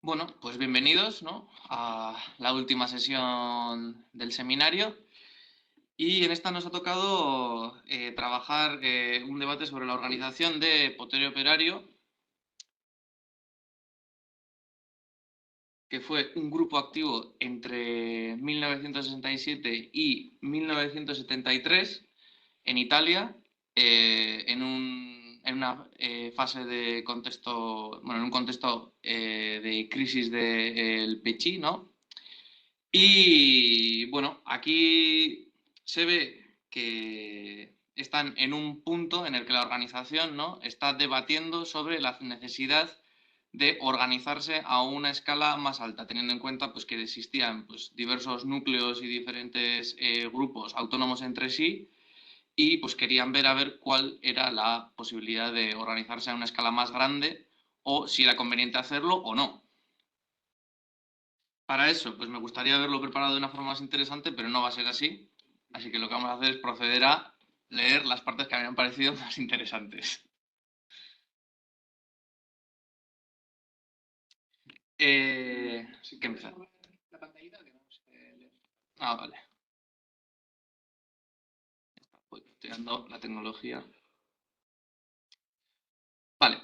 Bueno, pues bienvenidos, ¿no?, a la última sesión del seminario. Y en esta nos ha tocado trabajar un debate sobre la organización de Potere Operario, que fue un grupo activo entre 1967 y 1973 en Italia, en una fase de contexto, bueno, en un contexto de crisis del Pechí, ¿no? Y bueno, aquí se ve que están en un punto en el que la organización, ¿no?, está debatiendo sobre la necesidad de organizarse a una escala más alta, teniendo en cuenta pues, que existían pues, diversos núcleos y diferentes grupos autónomos entre sí, y pues querían ver a ver cuál era la posibilidad de organizarse a una escala más grande o si era conveniente hacerlo o no. Para eso, pues me gustaría haberlo preparado de una forma más interesante, pero no va a ser así. Así que lo que vamos a hacer es proceder a leer las partes que me han parecido más interesantes. Sí que empezar. La pantallita que vamos a leer. Ah, vale. Voy tirando la tecnología. Vale.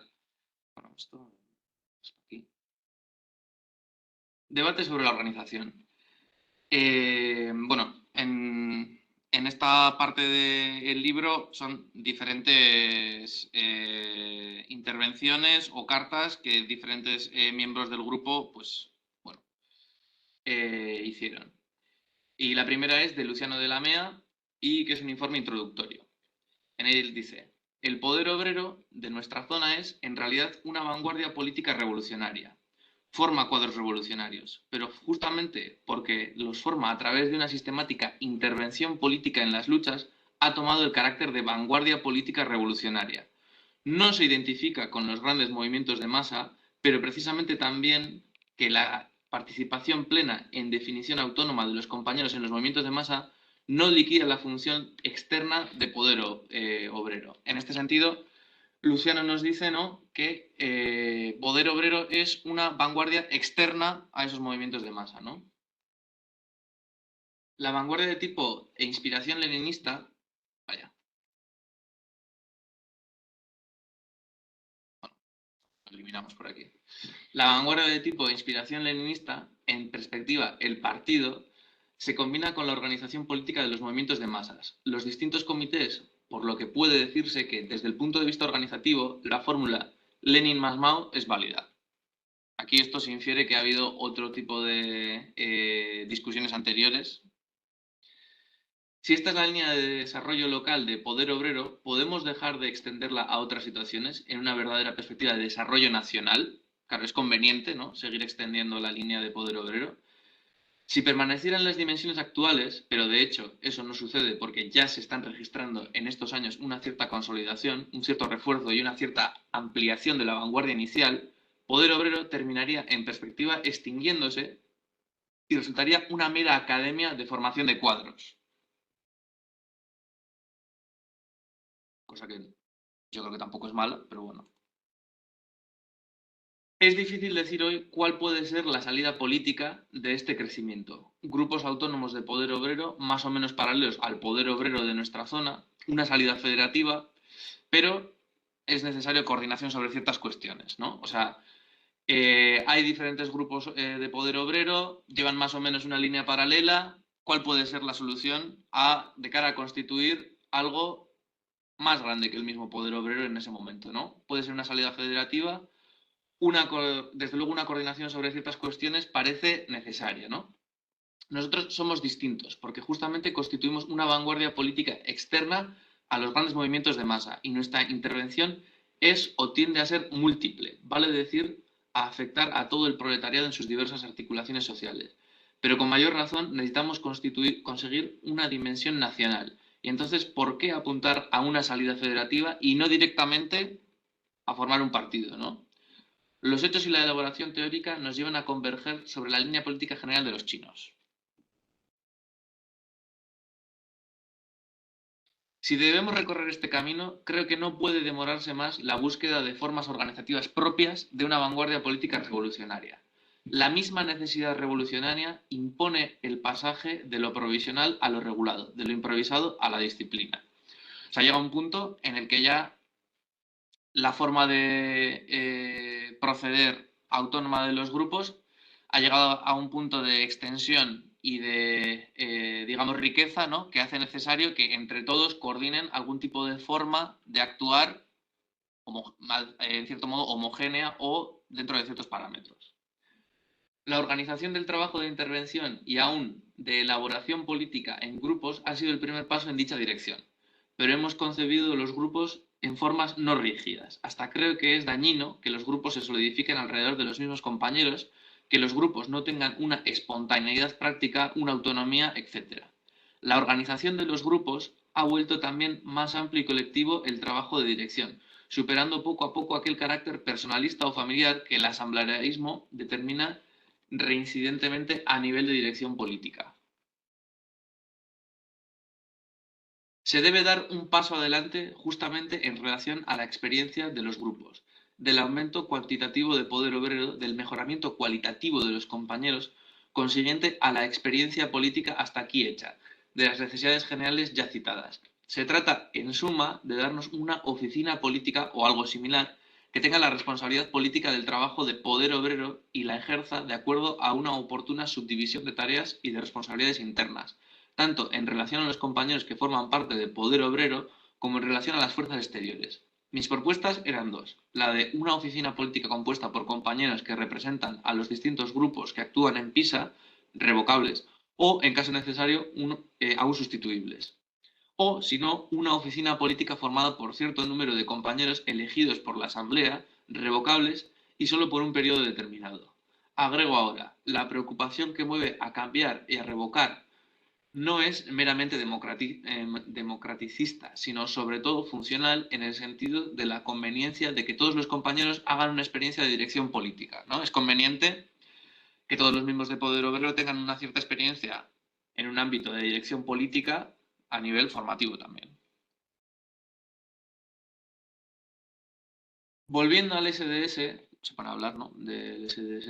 Bueno, esto es aquí. Debate sobre la organización. Bueno, en esta parte del libro son diferentes intervenciones o cartas que diferentes miembros del grupo, pues, bueno, hicieron. Y la primera es de Luciano de la Mea y que es un informe introductorio. En él dice: el poder obrero de nuestra zona es, en realidad, una vanguardia política revolucionaria. Forma cuadros revolucionarios, pero justamente porque los forma a través de una sistemática intervención política en las luchas, ha tomado el carácter de vanguardia política revolucionaria. No se identifica con los grandes movimientos de masa, pero precisamente también que la participación plena en definición autónoma de los compañeros en los movimientos de masa no liquida la función externa de poder obrero. En este sentido, Luciano nos dice, ¿no?, que poder obrero es una vanguardia externa a esos movimientos de masa, ¿no? La vanguardia de tipo e inspiración leninista, vaya, bueno, lo eliminamos por aquí. La vanguardia de tipo e inspiración leninista, en perspectiva el partido, se combina con la organización política de los movimientos de masas. Los distintos comités, por lo que puede decirse que, desde el punto de vista organizativo, la fórmula Lenin más Mao es válida. Aquí esto se infiere que ha habido otro tipo de discusiones anteriores. Si esta es la línea de desarrollo local de poder obrero, ¿podemos dejar de extenderla a otras situaciones en una verdadera perspectiva de desarrollo nacional? Claro, es conveniente, ¿no?, seguir extendiendo la línea de poder obrero. Si permanecieran las dimensiones actuales, pero de hecho eso no sucede porque ya se están registrando en estos años una cierta consolidación, un cierto refuerzo y una cierta ampliación de la vanguardia inicial, poder obrero terminaría en perspectiva extinguiéndose y resultaría una mera academia de formación de cuadros. Cosa que yo creo que tampoco es mala, pero bueno. Es difícil decir hoy cuál puede ser la salida política de este crecimiento. Grupos autónomos de poder obrero, más o menos paralelos al poder obrero de nuestra zona, una salida federativa, pero es necesario coordinación sobre ciertas cuestiones, ¿no? O sea, hay diferentes grupos de poder obrero, llevan más o menos una línea paralela. ¿Cuál puede ser la solución de cara a constituir algo más grande que el mismo poder obrero en ese momento, ¿no? Puede ser una salida federativa. Desde luego una coordinación sobre ciertas cuestiones parece necesaria, ¿no? Nosotros somos distintos porque justamente constituimos una vanguardia política externa a los grandes movimientos de masa y nuestra intervención es o tiende a ser múltiple, vale decir, a afectar a todo el proletariado en sus diversas articulaciones sociales. Pero con mayor razón necesitamos conseguir una dimensión nacional. Y entonces, ¿por qué apuntar a una salida federativa y no directamente a formar un partido, ¿no? Los hechos y la elaboración teórica nos llevan a converger sobre la línea política general de los chinos. Si debemos recorrer este camino, creo que no puede demorarse más la búsqueda de formas organizativas propias de una vanguardia política revolucionaria. La misma necesidad revolucionaria impone el pasaje de lo provisional a lo regulado, de lo improvisado a la disciplina. O sea, llega un punto en el que ya la forma de proceder autónoma de los grupos ha llegado a un punto de extensión y de, digamos, riqueza, ¿no?, que hace necesario que entre todos coordinen algún tipo de forma de actuar en cierto modo homogénea o dentro de ciertos parámetros. La organización del trabajo de intervención y aún de elaboración política en grupos ha sido el primer paso en dicha dirección, pero hemos concebido los grupos en formas no rígidas. Hasta creo que es dañino que los grupos se solidifiquen alrededor de los mismos compañeros, que los grupos no tengan una espontaneidad práctica, una autonomía, etc. La organización de los grupos ha vuelto también más amplio y colectivo el trabajo de dirección, superando poco a poco aquel carácter personalista o familiar que el asamblearismo determina reincidentemente a nivel de dirección política. Se debe dar un paso adelante justamente en relación a la experiencia de los grupos, del aumento cuantitativo de poder obrero, del mejoramiento cualitativo de los compañeros, consiguiente a la experiencia política hasta aquí hecha, de las necesidades generales ya citadas. Se trata, en suma, de darnos una oficina política o algo similar que tenga la responsabilidad política del trabajo de poder obrero y la ejerza de acuerdo a una oportuna subdivisión de tareas y de responsabilidades internas, tanto en relación a los compañeros que forman parte del poder obrero como en relación a las fuerzas exteriores. Mis propuestas eran dos: la de una oficina política compuesta por compañeros que representan a los distintos grupos que actúan en PISA, revocables, o, en caso necesario, aún sustituibles. O, si no, una oficina política formada por cierto número de compañeros elegidos por la Asamblea, revocables y solo por un periodo determinado. Agrego ahora, la preocupación que mueve a cambiar y a revocar no es meramente democraticista, sino sobre todo funcional en el sentido de la conveniencia de que todos los compañeros hagan una experiencia de dirección política, ¿no? Es conveniente que todos los miembros de Poder Obrero tengan una cierta experiencia en un ámbito de dirección política a nivel formativo también. Volviendo al SDS, para hablar, ¿no?, del SDS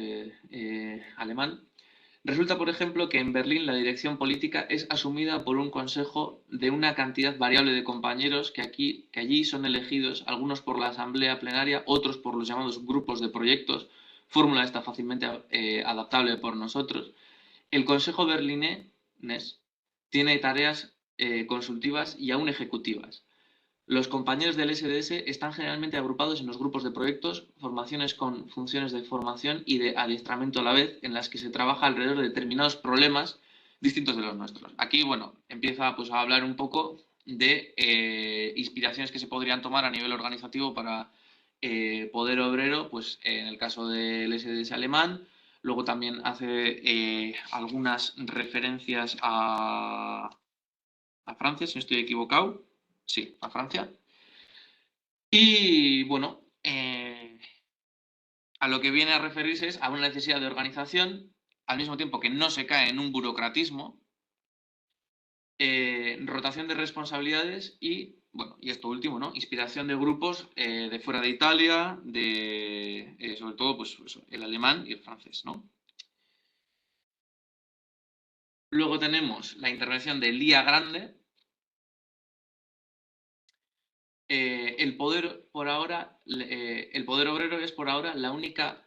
alemán, resulta, por ejemplo, que en Berlín la dirección política es asumida por un consejo de una cantidad variable de compañeros que allí son elegidos, algunos por la asamblea plenaria, otros por los llamados grupos de proyectos, fórmula esta fácilmente adaptable por nosotros. El consejo berlinés tiene tareas consultivas y aún ejecutivas. Los compañeros del SDS están generalmente agrupados en los grupos de proyectos, formaciones con funciones de formación y de adiestramiento a la vez, en las que se trabaja alrededor de determinados problemas distintos de los nuestros. Aquí, bueno, empieza pues a hablar un poco de inspiraciones que se podrían tomar a nivel organizativo para poder obrero, pues en el caso del SDS alemán. Luego también hace algunas referencias a Francia, si no estoy equivocado. Sí, a Francia. Y bueno, a lo que viene a referirse es a una necesidad de organización, al mismo tiempo que no se cae en un burocratismo, rotación de responsabilidades y, bueno, y esto último, ¿no?, inspiración de grupos de fuera de Italia, sobre todo pues, el alemán y el francés, ¿no? Luego tenemos la intervención de Lía Grande. El poder obrero es por ahora la única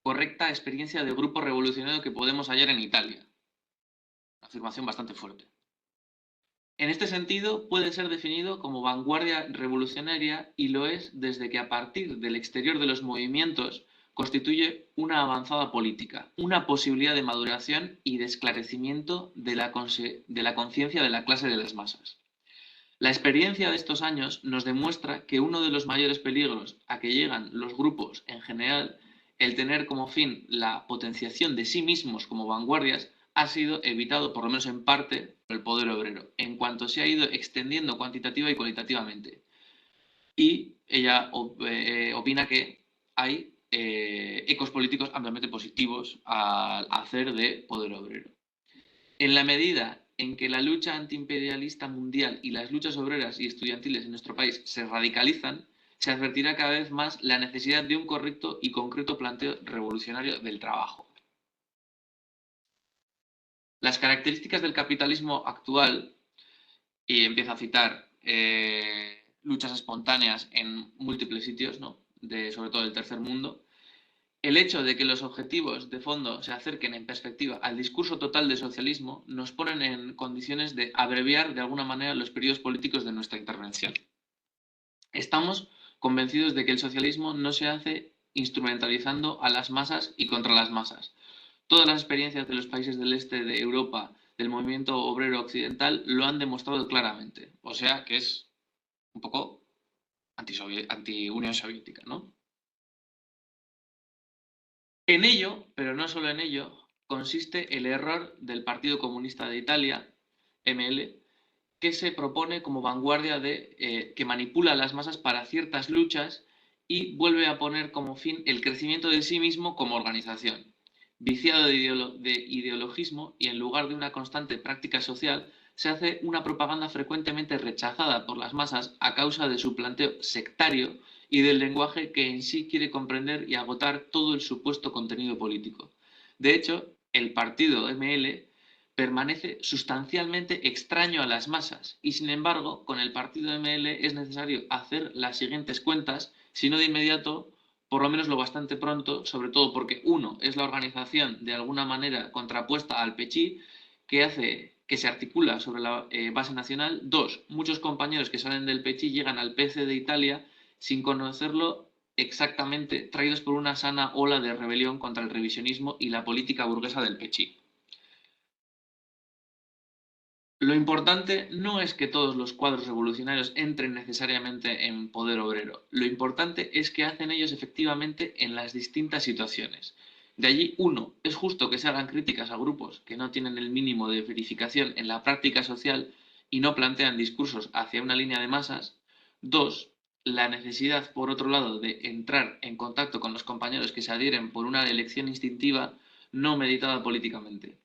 correcta experiencia de grupo revolucionario que podemos hallar en Italia. Afirmación bastante fuerte. En este sentido, puede ser definido como vanguardia revolucionaria y lo es desde que a partir del exterior de los movimientos constituye una avanzada política, una posibilidad de maduración y de esclarecimiento de la conciencia de la clase de las masas. La experiencia de estos años nos demuestra que uno de los mayores peligros a que llegan los grupos en general, el tener como fin la potenciación de sí mismos como vanguardias, ha sido evitado, por lo menos en parte, por el poder obrero, en cuanto se ha ido extendiendo cuantitativa y cualitativamente. Y ella opina que hay ecos políticos ampliamente positivos al hacer de poder obrero. En la medida en que la lucha antiimperialista mundial y las luchas obreras y estudiantiles en nuestro país se radicalizan, se advertirá cada vez más la necesidad de un correcto y concreto planteo revolucionario del trabajo. Las características del capitalismo actual, y empiezo a citar luchas espontáneas en múltiples sitios, ¿no? Sobre todo del tercer mundo, el hecho de que los objetivos de fondo se acerquen en perspectiva al discurso total de socialismo nos ponen en condiciones de abreviar de alguna manera los periodos políticos de nuestra intervención. Estamos convencidos de que el socialismo no se hace instrumentalizando a las masas y contra las masas. Todas las experiencias de los países del este de Europa, del movimiento obrero occidental, lo han demostrado claramente. O sea que es un poco anti-Unión Soviética, ¿no? En ello, pero no solo en ello, consiste el error del Partido Comunista de Italia, ML, que se propone como vanguardia que manipula las masas para ciertas luchas y vuelve a poner como fin el crecimiento de sí mismo como organización. Viciado de ideologismo y en lugar de una constante práctica social, se hace una propaganda frecuentemente rechazada por las masas a causa de su planteo sectario y del lenguaje que en sí quiere comprender y agotar todo el supuesto contenido político. De hecho, el partido ML permanece sustancialmente extraño a las masas y, sin embargo, con el partido ML es necesario hacer las siguientes cuentas, si no de inmediato, por lo menos lo bastante pronto, sobre todo porque, uno, es la organización de alguna manera contrapuesta al PECHI, que se articula sobre la base nacional. Dos, muchos compañeros que salen del PECHI llegan al PC de Italia sin conocerlo exactamente, traídos por una sana ola de rebelión contra el revisionismo y la política burguesa del PECHI. Lo importante no es que todos los cuadros revolucionarios entren necesariamente en poder obrero. Lo importante es que hacen ellos efectivamente en las distintas situaciones. De allí, uno, es justo que se hagan críticas a grupos que no tienen el mínimo de verificación en la práctica social y no plantean discursos hacia una línea de masas. Dos, la necesidad, por otro lado, de entrar en contacto con los compañeros que se adhieren por una elección instintiva no meditada políticamente.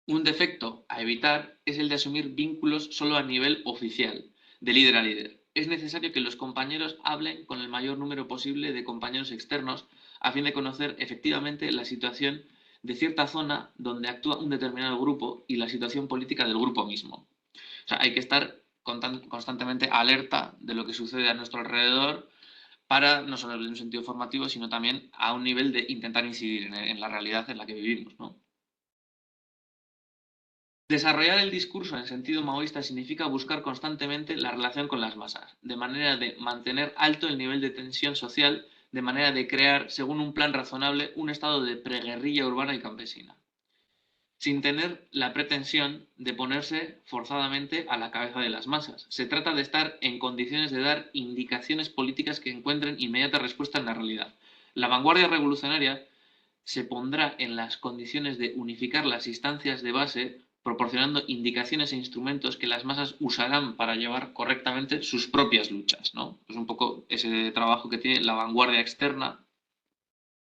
Un defecto a evitar es el de asumir vínculos solo a nivel oficial, de líder a líder. Es necesario que los compañeros hablen con el mayor número posible de compañeros externos a fin de conocer efectivamente la situación de cierta zona donde actúa un determinado grupo y la situación política del grupo mismo. O sea, hay que estar constantemente alerta de lo que sucede a nuestro alrededor para no solo en un sentido formativo, sino también a un nivel de intentar incidir en la realidad en la que vivimos, ¿no? Desarrollar el discurso en sentido maoísta significa buscar constantemente la relación con las masas, de manera de mantener alto el nivel de tensión social, de manera de crear, según un plan razonable, un estado de preguerrilla urbana y campesina, sin tener la pretensión de ponerse forzadamente a la cabeza de las masas. Se trata de estar en condiciones de dar indicaciones políticas que encuentren inmediata respuesta en la realidad. La vanguardia revolucionaria se pondrá en las condiciones de unificar las instancias de base, proporcionando indicaciones e instrumentos que las masas usarán para llevar correctamente sus propias luchas, ¿no? Es un poco ese trabajo que tiene la vanguardia externa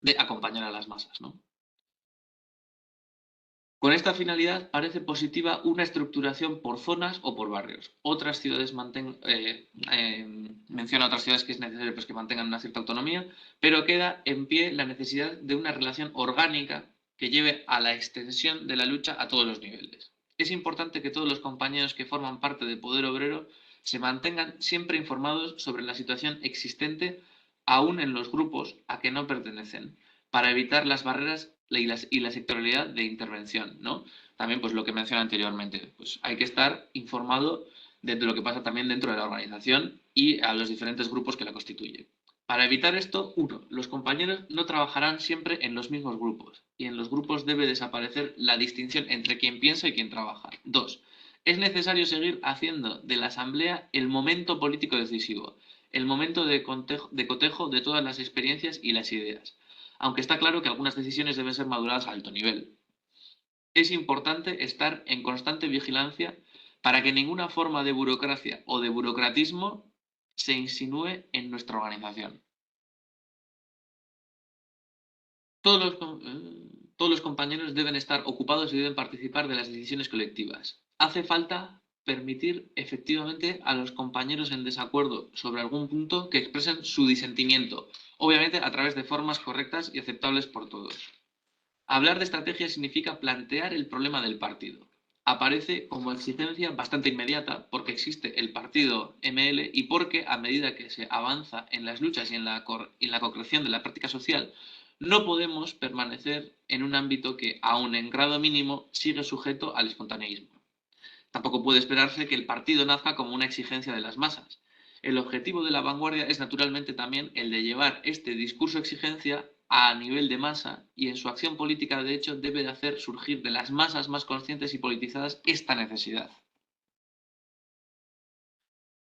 de acompañar a las masas, ¿no? Con esta finalidad parece positiva una estructuración por zonas o por barrios. Otras ciudades menciona otras ciudades que es necesario pues, que mantengan una cierta autonomía, pero queda en pie la necesidad de una relación orgánica que lleve a la extensión de la lucha a todos los niveles. Es importante que todos los compañeros que forman parte del poder obrero se mantengan siempre informados sobre la situación existente aún en los grupos a que no pertenecen, para evitar las barreras y la sectorialidad de intervención, ¿no? También, pues lo que mencioné anteriormente, pues hay que estar informado de lo que pasa también dentro de la organización y a los diferentes grupos que la constituyen. Para evitar esto, uno, los compañeros no trabajarán siempre en los mismos grupos y en los grupos debe desaparecer la distinción entre quien piensa y quien trabaja. Dos, es necesario seguir haciendo de la asamblea el momento político decisivo, el momento de cotejo de todas las experiencias y las ideas, aunque está claro que algunas decisiones deben ser maduradas a alto nivel. Es importante estar en constante vigilancia para que ninguna forma de burocracia o de burocratismo se insinúe en nuestra organización. Todos los compañeros deben estar ocupados y deben participar de las decisiones colectivas. Hace falta permitir efectivamente a los compañeros en desacuerdo sobre algún punto que expresen su disentimiento, obviamente a través de formas correctas y aceptables por todos. Hablar de estrategia significa plantear el problema del partido. Aparece como exigencia bastante inmediata porque existe el partido ML y porque a medida que se avanza en las luchas y en la concreción de la práctica social, no podemos permanecer en un ámbito que, aun en grado mínimo, sigue sujeto al espontaneísmo. Tampoco puede esperarse que el partido nazca como una exigencia de las masas. El objetivo de la vanguardia es naturalmente también el de llevar este discurso exigencia a nivel de masa y en su acción política, de hecho, debe de hacer surgir de las masas más conscientes y politizadas esta necesidad.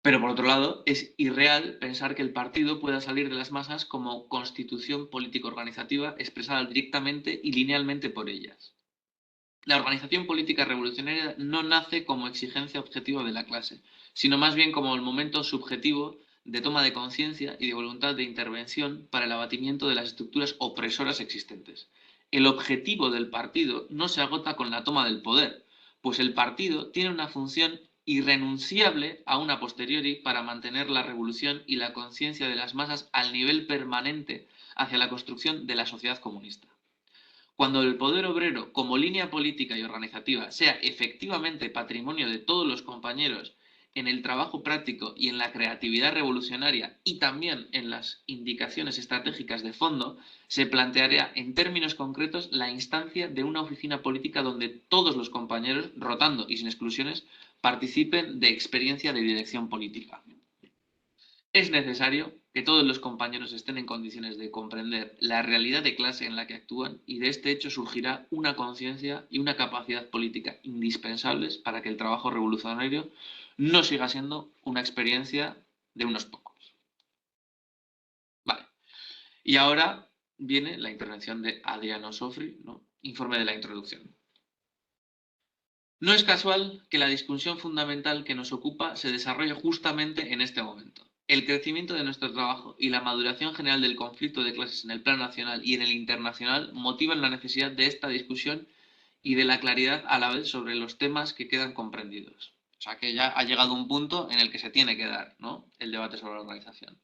Pero por otro lado, es irreal pensar que el partido pueda salir de las masas como constitución político-organizativa expresada directamente y linealmente por ellas. La organización política revolucionaria no nace como exigencia objetiva de la clase, sino más bien como el momento subjetivo de toma de conciencia y de voluntad de intervención para el abatimiento de las estructuras opresoras existentes. El objetivo del partido no se agota con la toma del poder, pues el partido tiene una función irrenunciable a una posteriori para mantener la revolución y la conciencia de las masas al nivel permanente hacia la construcción de la sociedad comunista. Cuando el poder obrero, como línea política y organizativa, sea efectivamente patrimonio de todos los compañeros en el trabajo práctico y en la creatividad revolucionaria y también en las indicaciones estratégicas de fondo, se plantearía en términos concretos la instancia de una oficina política donde todos los compañeros, rotando y sin exclusiones, participen de experiencia de dirección política. Es necesario que todos los compañeros estén en condiciones de comprender la realidad de clase en la que actúan y de este hecho surgirá una conciencia y una capacidad política indispensables para que el trabajo revolucionario no siga siendo una experiencia de unos pocos. Vale. Y ahora viene la intervención de Adriano Sofri, ¿no? Informe de la introducción. No es casual que la discusión fundamental que nos ocupa se desarrolle justamente en este momento. El crecimiento de nuestro trabajo y la maduración general del conflicto de clases en el plano nacional y en el internacional motivan la necesidad de esta discusión y de la claridad a la vez sobre los temas que quedan comprendidos. O sea que ya ha llegado un punto en el que se tiene que dar, ¿no?, el debate sobre la organización.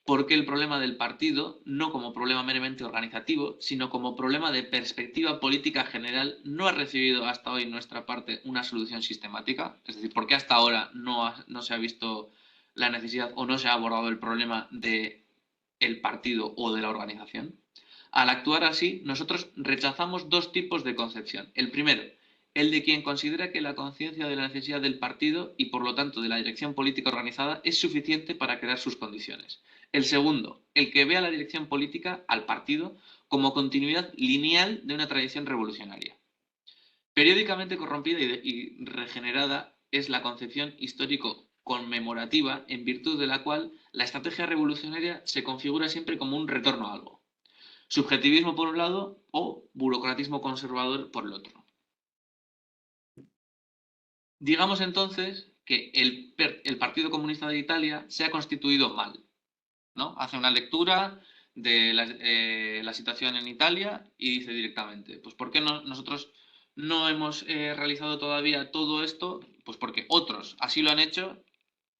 Porque el problema del partido, no como problema meramente organizativo, sino como problema de perspectiva política general, no ha recibido hasta hoy nuestra parte una solución sistemática. Es decir, ¿por qué hasta ahora no se ha visto la necesidad o no se ha abordado el problema del partido o de la organización? Al actuar así, nosotros rechazamos dos tipos de concepción. El primero, el de quien considera que la conciencia de la necesidad del partido y por lo tanto de la dirección política organizada es suficiente para crear sus condiciones. El segundo, el que ve a la dirección política, al partido, como continuidad lineal de una tradición revolucionaria. Periódicamente corrompida y regenerada es la concepción histórico-conmemorativa en virtud de la cual la estrategia revolucionaria se configura siempre como un retorno a algo. Subjetivismo por un lado o burocratismo conservador por el otro. Digamos entonces que el Partido Comunista de Italia se ha constituido mal, ¿no? Hace una lectura de la situación en Italia y dice directamente, pues ¿por qué nosotros no hemos realizado todavía todo esto? Pues porque otros así lo han hecho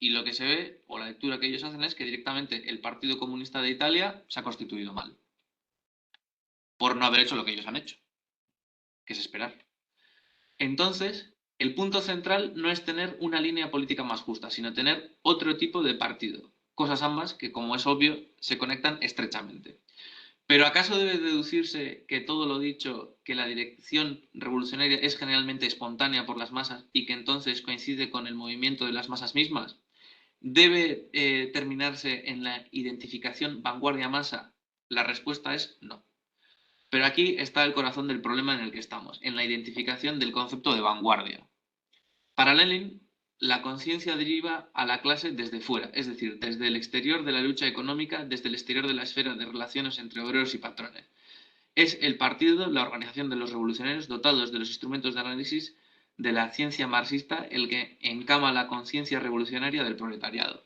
y lo que se ve, o la lectura que ellos hacen es que directamente el Partido Comunista de Italia se ha constituido mal, por no haber hecho lo que ellos han hecho, que es esperar. Entonces, el punto central no es tener una línea política más justa, sino tener otro tipo de partido. Cosas ambas que, como es obvio, se conectan estrechamente. Pero ¿acaso debe deducirse que todo lo dicho, que la dirección revolucionaria es generalmente espontánea por las masas y que entonces coincide con el movimiento de las masas mismas? ¿Debe terminarse en la identificación vanguardia-masa? La respuesta es no. Pero aquí está el corazón del problema en el que estamos, en la identificación del concepto de vanguardia. Para Lenin, la conciencia deriva a la clase desde fuera, es decir, desde el exterior de la lucha económica, desde el exterior de la esfera de relaciones entre obreros y patrones. Es el partido, la organización de los revolucionarios dotados de los instrumentos de análisis de la ciencia marxista el que encama la conciencia revolucionaria del proletariado.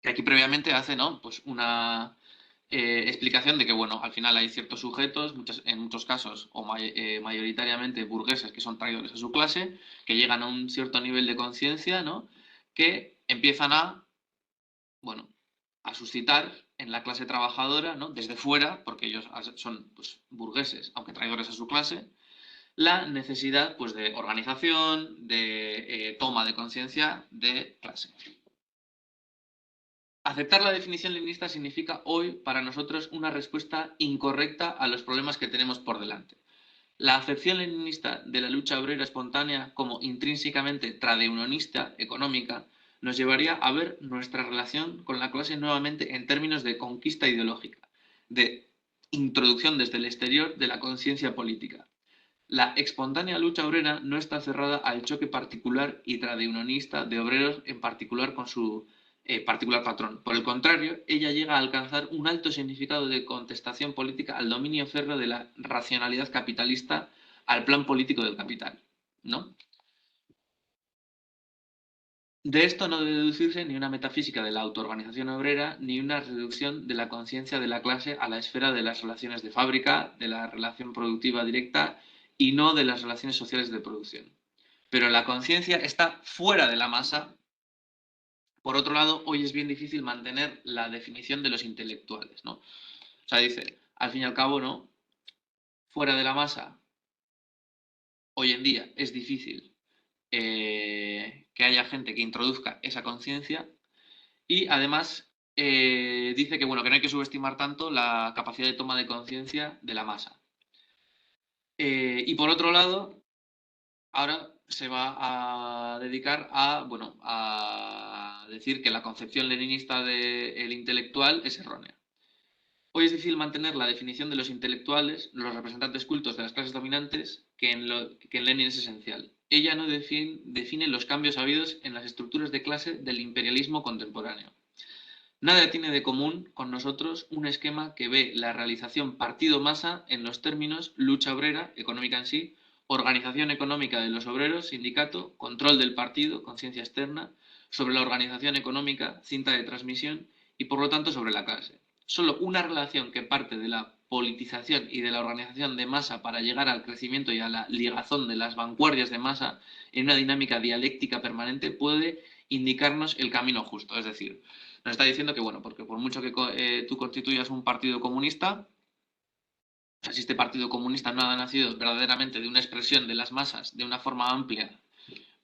Que aquí previamente hace, ¿no?, pues una explicación de que, bueno, al final hay ciertos sujetos, en muchos casos, o mayoritariamente burgueses, que son traidores a su clase, que llegan a un cierto nivel de conciencia, ¿no?, que empiezan a, bueno, a suscitar en la clase trabajadora, ¿no? Desde fuera, porque ellos son pues, burgueses, aunque traidores a su clase, la necesidad pues, de organización, de toma de conciencia de clase. Aceptar la definición leninista significa hoy para nosotros una respuesta incorrecta a los problemas que tenemos por delante. La acepción leninista de la lucha obrera espontánea como intrínsecamente tradeunionista económica nos llevaría a ver nuestra relación con la clase nuevamente en términos de conquista ideológica, de introducción desde el exterior de la conciencia política. La espontánea lucha obrera no está cerrada al choque particular y tradeunionista de obreros, en particular con su particular patrón. Por el contrario, ella llega a alcanzar un alto significado de contestación política al dominio férreo de la racionalidad capitalista, al plan político del capital, ¿no? De esto no debe deducirse ni una metafísica de la autoorganización obrera, ni una reducción de la conciencia de la clase a la esfera de las relaciones de fábrica, de la relación productiva directa y no de las relaciones sociales de producción. Pero la conciencia está fuera de la masa. Por otro lado, hoy es bien difícil mantener la definición de los intelectuales, ¿no? O sea, dice, al fin y al cabo, ¿no? Fuera de la masa, hoy en día es difícil que haya gente que introduzca esa conciencia. Y además dice que, bueno, que no hay que subestimar tanto la capacidad de toma de conciencia de la masa. Y por otro lado, ahora se va a dedicar a, bueno, a decir que la concepción leninista del intelectual es errónea. Hoy es difícil mantener la definición de los intelectuales, los representantes cultos de las clases dominantes, que en Lenin es esencial. Ella no define los cambios habidos en las estructuras de clase del imperialismo contemporáneo. Nada tiene de común con nosotros un esquema que ve la realización partido-masa en los términos lucha obrera, económica en sí, organización económica de los obreros, sindicato, control del partido, conciencia externa, sobre la organización económica, cinta de transmisión y por lo tanto sobre la clase. Solo una relación que parte de la politización y de la organización de masa para llegar al crecimiento y a la ligazón de las vanguardias de masa en una dinámica dialéctica permanente puede indicarnos el camino justo, es decir, nos está diciendo que, bueno, porque por mucho que tú constituyas un partido comunista, o sea, si este partido comunista no ha nacido verdaderamente de una expresión de las masas de una forma amplia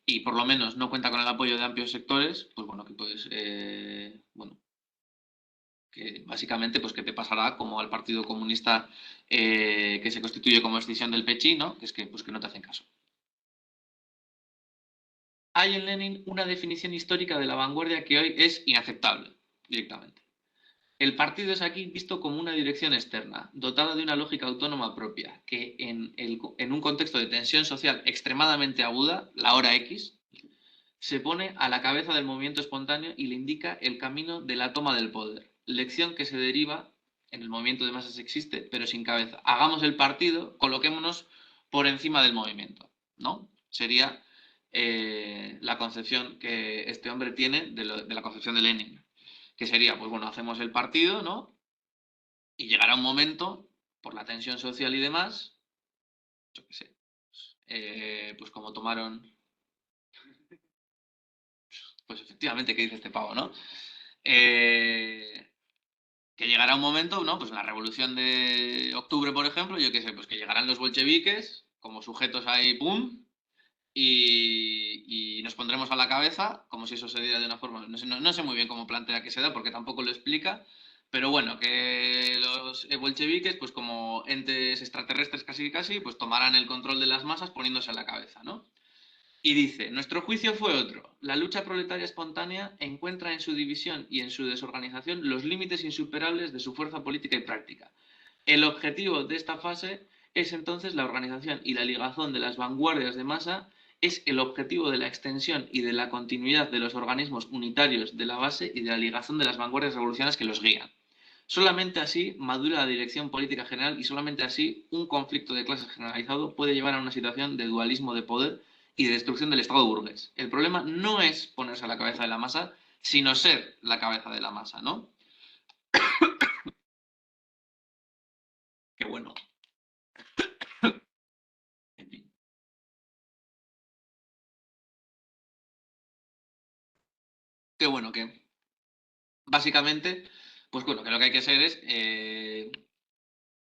y por lo menos no cuenta con el apoyo de amplios sectores, pues bueno, que puedes, bueno, que básicamente pues que te pasará como al partido comunista que se constituye como extinción del Pechí, ¿no? Que es que, pues, que no te hacen caso. Hay en Lenin una definición histórica de la vanguardia que hoy es inaceptable, directamente. El partido es aquí visto como una dirección externa, dotada de una lógica autónoma propia, que en un contexto de tensión social extremadamente aguda, la hora X, se pone a la cabeza del movimiento espontáneo y le indica el camino de la toma del poder. Lección que se deriva en el movimiento de masas existe, pero sin cabeza. Hagamos el partido, coloquémonos por encima del movimiento, ¿no? Sería la concepción que este hombre tiene de la concepción de Lenin, que sería, pues bueno, hacemos el partido, ¿no? Y llegará un momento, por la tensión social y demás, yo qué sé, pues como tomaron, pues efectivamente, ¿qué dice este pavo, no? Que llegará un momento, ¿no? Pues en la revolución de octubre, por ejemplo, yo qué sé, pues que llegarán los bolcheviques, como sujetos ahí, ¡pum! Y nos pondremos a la cabeza, como si eso se diera de una forma, no sé muy bien cómo plantea que se da, porque tampoco lo explica, pero bueno, que los bolcheviques, pues como entes extraterrestres casi casi, pues tomarán el control de las masas poniéndose a la cabeza, ¿no? Y dice, nuestro juicio fue otro. La lucha proletaria espontánea encuentra en su división y en su desorganización los límites insuperables de su fuerza política y práctica. El objetivo de esta fase es entonces la organización y la ligazón de las vanguardias de masa, es el objetivo de la extensión y de la continuidad de los organismos unitarios de la base y de la ligazón de las vanguardias revolucionarias que los guían. Solamente así madura la dirección política general y solamente así un conflicto de clases generalizado puede llevar a una situación de dualismo de poder y de destrucción del Estado burgués. El problema no es ponerse a la cabeza de la masa, sino ser la cabeza de la masa, ¿no? Qué bueno. En fin. Qué bueno que, básicamente, Pues bueno, que lo que hay que ser es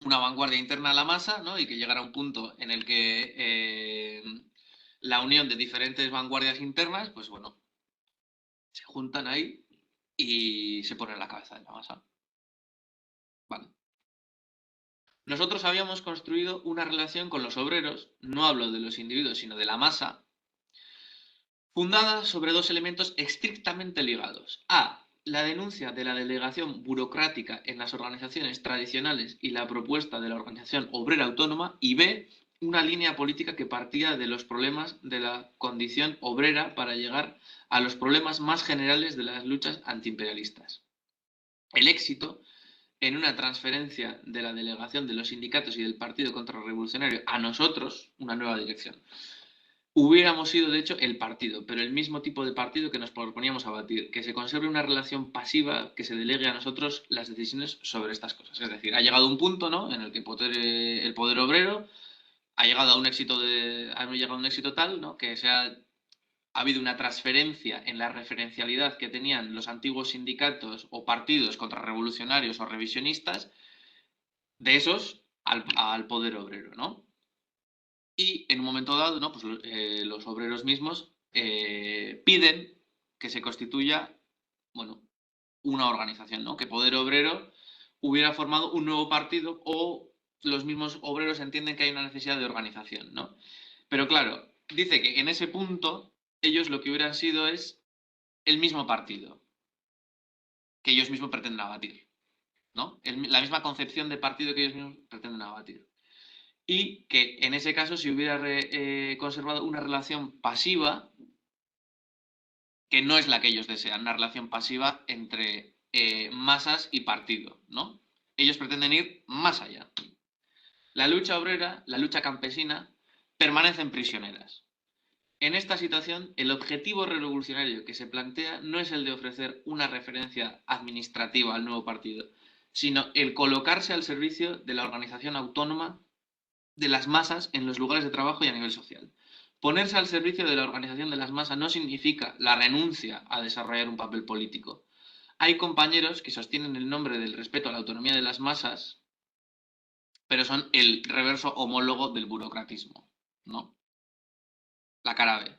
una vanguardia interna a la masa, ¿no? Y que llegara a un punto en el que la unión de diferentes vanguardias internas, pues bueno, se juntan ahí y se ponen a la cabeza de la masa. Vale. Nosotros habíamos construido una relación con los obreros, no hablo de los individuos, sino de la masa, fundada sobre dos elementos estrictamente ligados. A. La denuncia de la delegación burocrática en las organizaciones tradicionales y la propuesta de la organización obrera autónoma. Y B. Una línea política que partía de los problemas de la condición obrera para llegar a los problemas más generales de las luchas antiimperialistas. El éxito en una transferencia de la delegación de los sindicatos y del Partido Contrarrevolucionario a nosotros, una nueva dirección. Hubiéramos sido, de hecho, el partido, pero el mismo tipo de partido que nos proponíamos abatir, que se conserve una relación pasiva que se delegue a nosotros las decisiones sobre estas cosas. Es decir, ha llegado un punto, ¿no?, en el que el poder obrero ha llegado a un éxito tal, ¿no?, que ha habido una transferencia en la referencialidad que tenían los antiguos sindicatos o partidos contrarrevolucionarios o revisionistas de esos al poder obrero, ¿no? Y en un momento dado, ¿no?, pues los obreros mismos piden que se constituya, bueno, una organización, ¿no? Que Poder Obrero hubiera formado un nuevo partido, o los mismos obreros entienden que hay una necesidad de organización, ¿no? Pero claro, dice que en ese punto ellos lo que hubieran sido es el mismo partido que ellos mismos pretenden abatir, ¿no? La misma concepción de partido que ellos mismos pretenden abatir. Y que en ese caso se hubiera conservado una relación pasiva, que no es la que ellos desean, una relación pasiva entre masas y partido, ¿no? Ellos pretenden ir más allá. La lucha obrera, la lucha campesina, permanecen prisioneras. En esta situación, el objetivo revolucionario que se plantea no es el de ofrecer una referencia administrativa al nuevo partido, sino el colocarse al servicio de la organización autónoma de las masas en los lugares de trabajo y a nivel social. Ponerse al servicio de la organización de las masas no significa la renuncia a desarrollar un papel político. Hay compañeros que sostienen el nombre del respeto a la autonomía de las masas, pero son el reverso homólogo del burocratismo, ¿no? La cara B.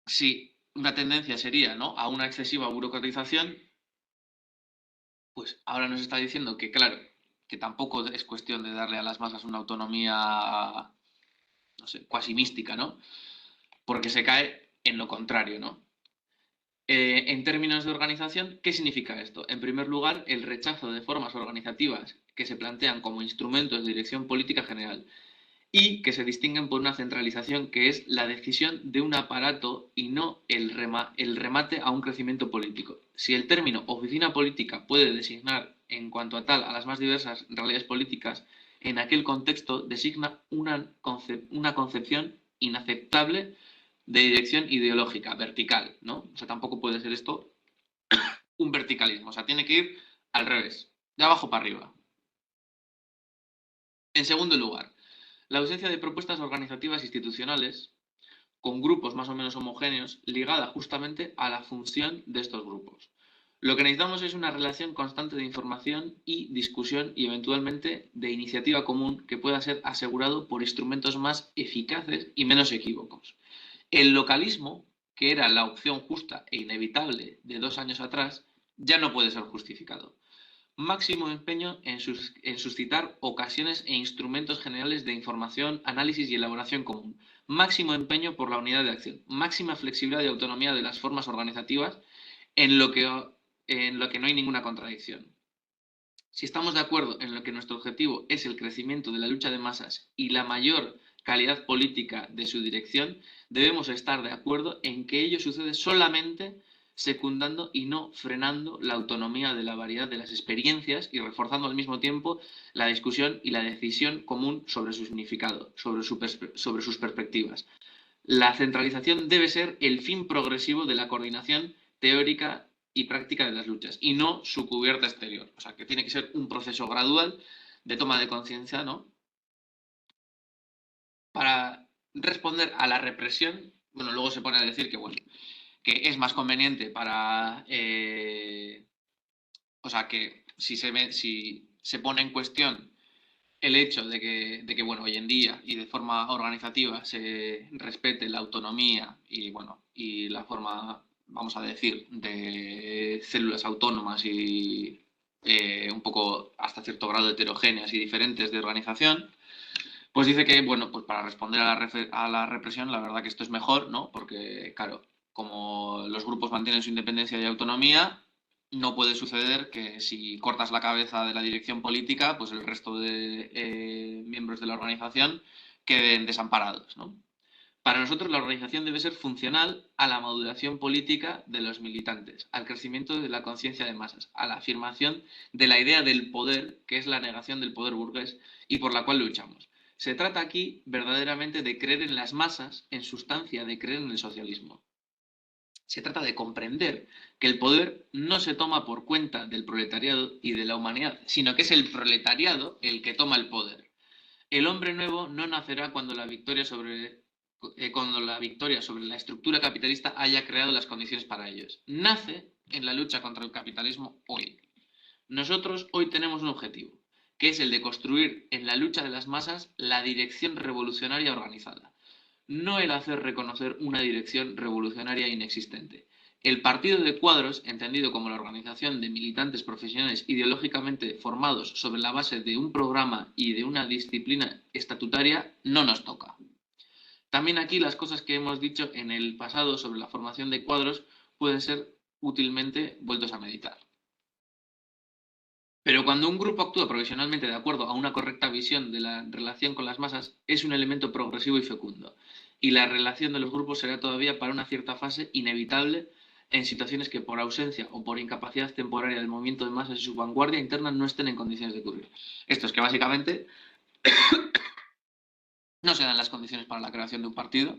Si una tendencia sería, ¿no?, a una excesiva burocratización, pues ahora nos está diciendo que, claro, que tampoco es cuestión de darle a las masas una autonomía, no sé, cuasi mística, ¿no? Porque se cae en lo contrario, ¿no? En términos de organización, ¿qué significa esto? En primer lugar, el rechazo de formas organizativas que se plantean como instrumentos de dirección política general y que se distinguen por una centralización que es la decisión de un aparato y no el remate a un crecimiento político. Si el término oficina política puede designar en cuanto a tal a las más diversas realidades políticas, en aquel contexto designa una concepción inaceptable de dirección ideológica, vertical, ¿no? O sea, tampoco puede ser esto un verticalismo, o sea, tiene que ir al revés, de abajo para arriba. En segundo lugar, la ausencia de propuestas organizativas institucionales con grupos más o menos homogéneos ligada justamente a la función de estos grupos. Lo que necesitamos es una relación constante de información y discusión y eventualmente de iniciativa común que pueda ser asegurado por instrumentos más eficaces y menos equívocos. El localismo, que era la opción justa e inevitable de 2 años atrás, ya no puede ser justificado. Máximo empeño en suscitar ocasiones e instrumentos generales de información, análisis y elaboración común. Máximo empeño por la unidad de acción. Máxima flexibilidad y autonomía de las formas organizativas en lo que no hay ninguna contradicción. Si estamos de acuerdo en lo que nuestro objetivo es el crecimiento de la lucha de masas y la mayor calidad política de su dirección, debemos estar de acuerdo en que ello sucede solamente secundando y no frenando la autonomía de la variedad de las experiencias y reforzando al mismo tiempo la discusión y la decisión común sobre su significado, sobre sus perspectivas. La centralización debe ser el fin progresivo de la coordinación teórica y práctica de las luchas, y no su cubierta exterior. O sea, que tiene que ser un proceso gradual de toma de conciencia, ¿no?, para responder a la represión. Bueno, luego se pone a decir que, bueno, que es más conveniente para... o sea, que si se pone en cuestión el hecho de que, bueno, hoy en día y de forma organizativa se respete la autonomía y, bueno, y la forma, vamos a decir, de células autónomas y un poco hasta cierto grado heterogéneas y diferentes de organización, pues dice que, bueno, pues para responder a la represión, la verdad que esto es mejor, ¿no? Porque, claro, como los grupos mantienen su independencia y autonomía, no puede suceder que si cortas la cabeza de la dirección política, pues el resto de miembros de la organización queden desamparados, ¿no? Para nosotros la organización debe ser funcional a la modulación política de los militantes, al crecimiento de la conciencia de masas, a la afirmación de la idea del poder, que es la negación del poder burgués y por la cual luchamos. Se trata aquí verdaderamente de creer en las masas, en sustancia de creer en el socialismo. Se trata de comprender que el poder no se toma por cuenta del proletariado y de la humanidad, sino que es el proletariado el que toma el poder. El hombre nuevo no nacerá cuando la victoria sobre la estructura capitalista haya creado las condiciones para ellos. Nace en la lucha contra el capitalismo hoy. Nosotros hoy tenemos un objetivo, que es el de construir en la lucha de las masas la dirección revolucionaria organizada, no el hacer reconocer una dirección revolucionaria inexistente. El partido de cuadros, entendido como la organización de militantes profesionales ideológicamente formados sobre la base de un programa y de una disciplina estatutaria, no nos toca. También aquí las cosas que hemos dicho en el pasado sobre la formación de cuadros pueden ser útilmente vueltos a meditar. Pero cuando un grupo actúa provisionalmente de acuerdo a una correcta visión de la relación con las masas, es un elemento progresivo y fecundo. Y la relación de los grupos será todavía para una cierta fase inevitable en situaciones que por ausencia o por incapacidad temporaria del movimiento de masas y su vanguardia interna no estén en condiciones de cubrir. Esto es que básicamente no se dan las condiciones para la creación de un partido.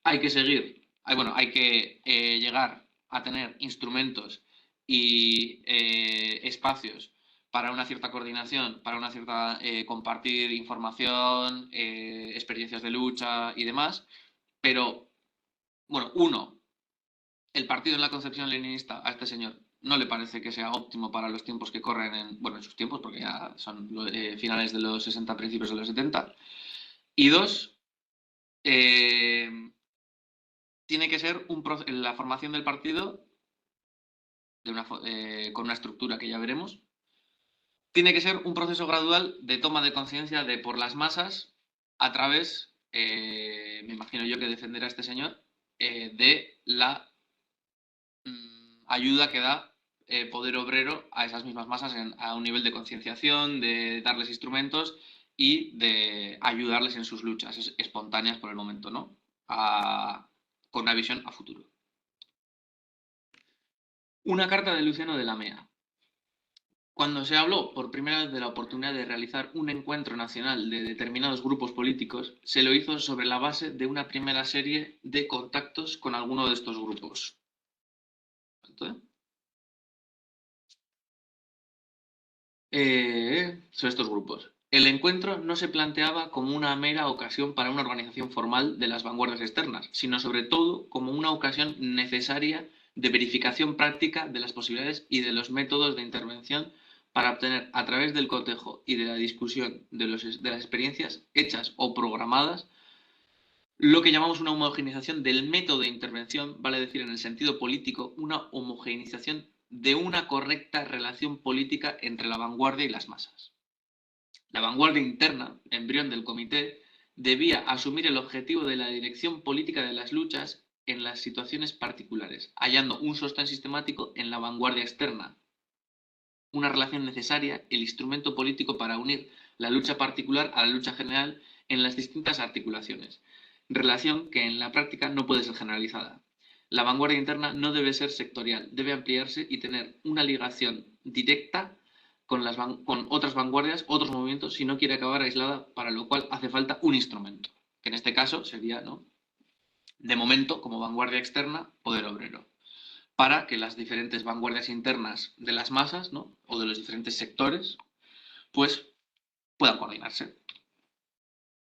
Hay que seguir, hay que llegar a tener instrumentos y espacios para una cierta coordinación, para una cierta compartir información, experiencias de lucha y demás. Pero, bueno, el partido en la concepción leninista a este señor no le parece que sea óptimo para los tiempos que corren en sus tiempos, porque ya son finales de los 60, principios de los 70. Y dos, tiene que ser la formación del partido con una estructura que ya veremos. Tiene que ser un proceso gradual de toma de conciencia de por las masas a través, me imagino yo que defenderá este señor, de la ayuda que da poder obrero a esas mismas masas a un nivel de concienciación, de darles instrumentos y de ayudarles en sus luchas espontáneas por el momento, ¿no? Con una visión a futuro. Una carta de Luciano de la Mea. Cuando se habló por primera vez de la oportunidad de realizar un encuentro nacional de determinados grupos políticos, se lo hizo sobre la base de una primera serie de contactos con alguno de estos grupos. Son estos grupos. El encuentro no se planteaba como una mera ocasión para una organización formal de las vanguardias externas, sino sobre todo como una ocasión necesaria de verificación práctica de las posibilidades y de los métodos de intervención para obtener a través del cotejo y de la discusión de las experiencias hechas o programadas lo que llamamos una homogeneización del método de intervención, vale decir en el sentido político, una homogeneización de una correcta relación política entre la vanguardia y las masas. La vanguardia interna, embrión del comité, debía asumir el objetivo de la dirección política de las luchas en las situaciones particulares, hallando un sostén sistemático en la vanguardia externa, una relación necesaria, el instrumento político para unir la lucha particular a la lucha general en las distintas articulaciones, relación que en la práctica no puede ser generalizada. La vanguardia interna no debe ser sectorial, debe ampliarse y tener una ligación directa con otras vanguardias, otros movimientos, si no quiere acabar aislada, para lo cual hace falta un instrumento, que en este caso sería, ¿no?, de momento, como vanguardia externa, poder obrero, para que las diferentes vanguardias internas de las masas, ¿no?, o de los diferentes sectores, pues puedan coordinarse.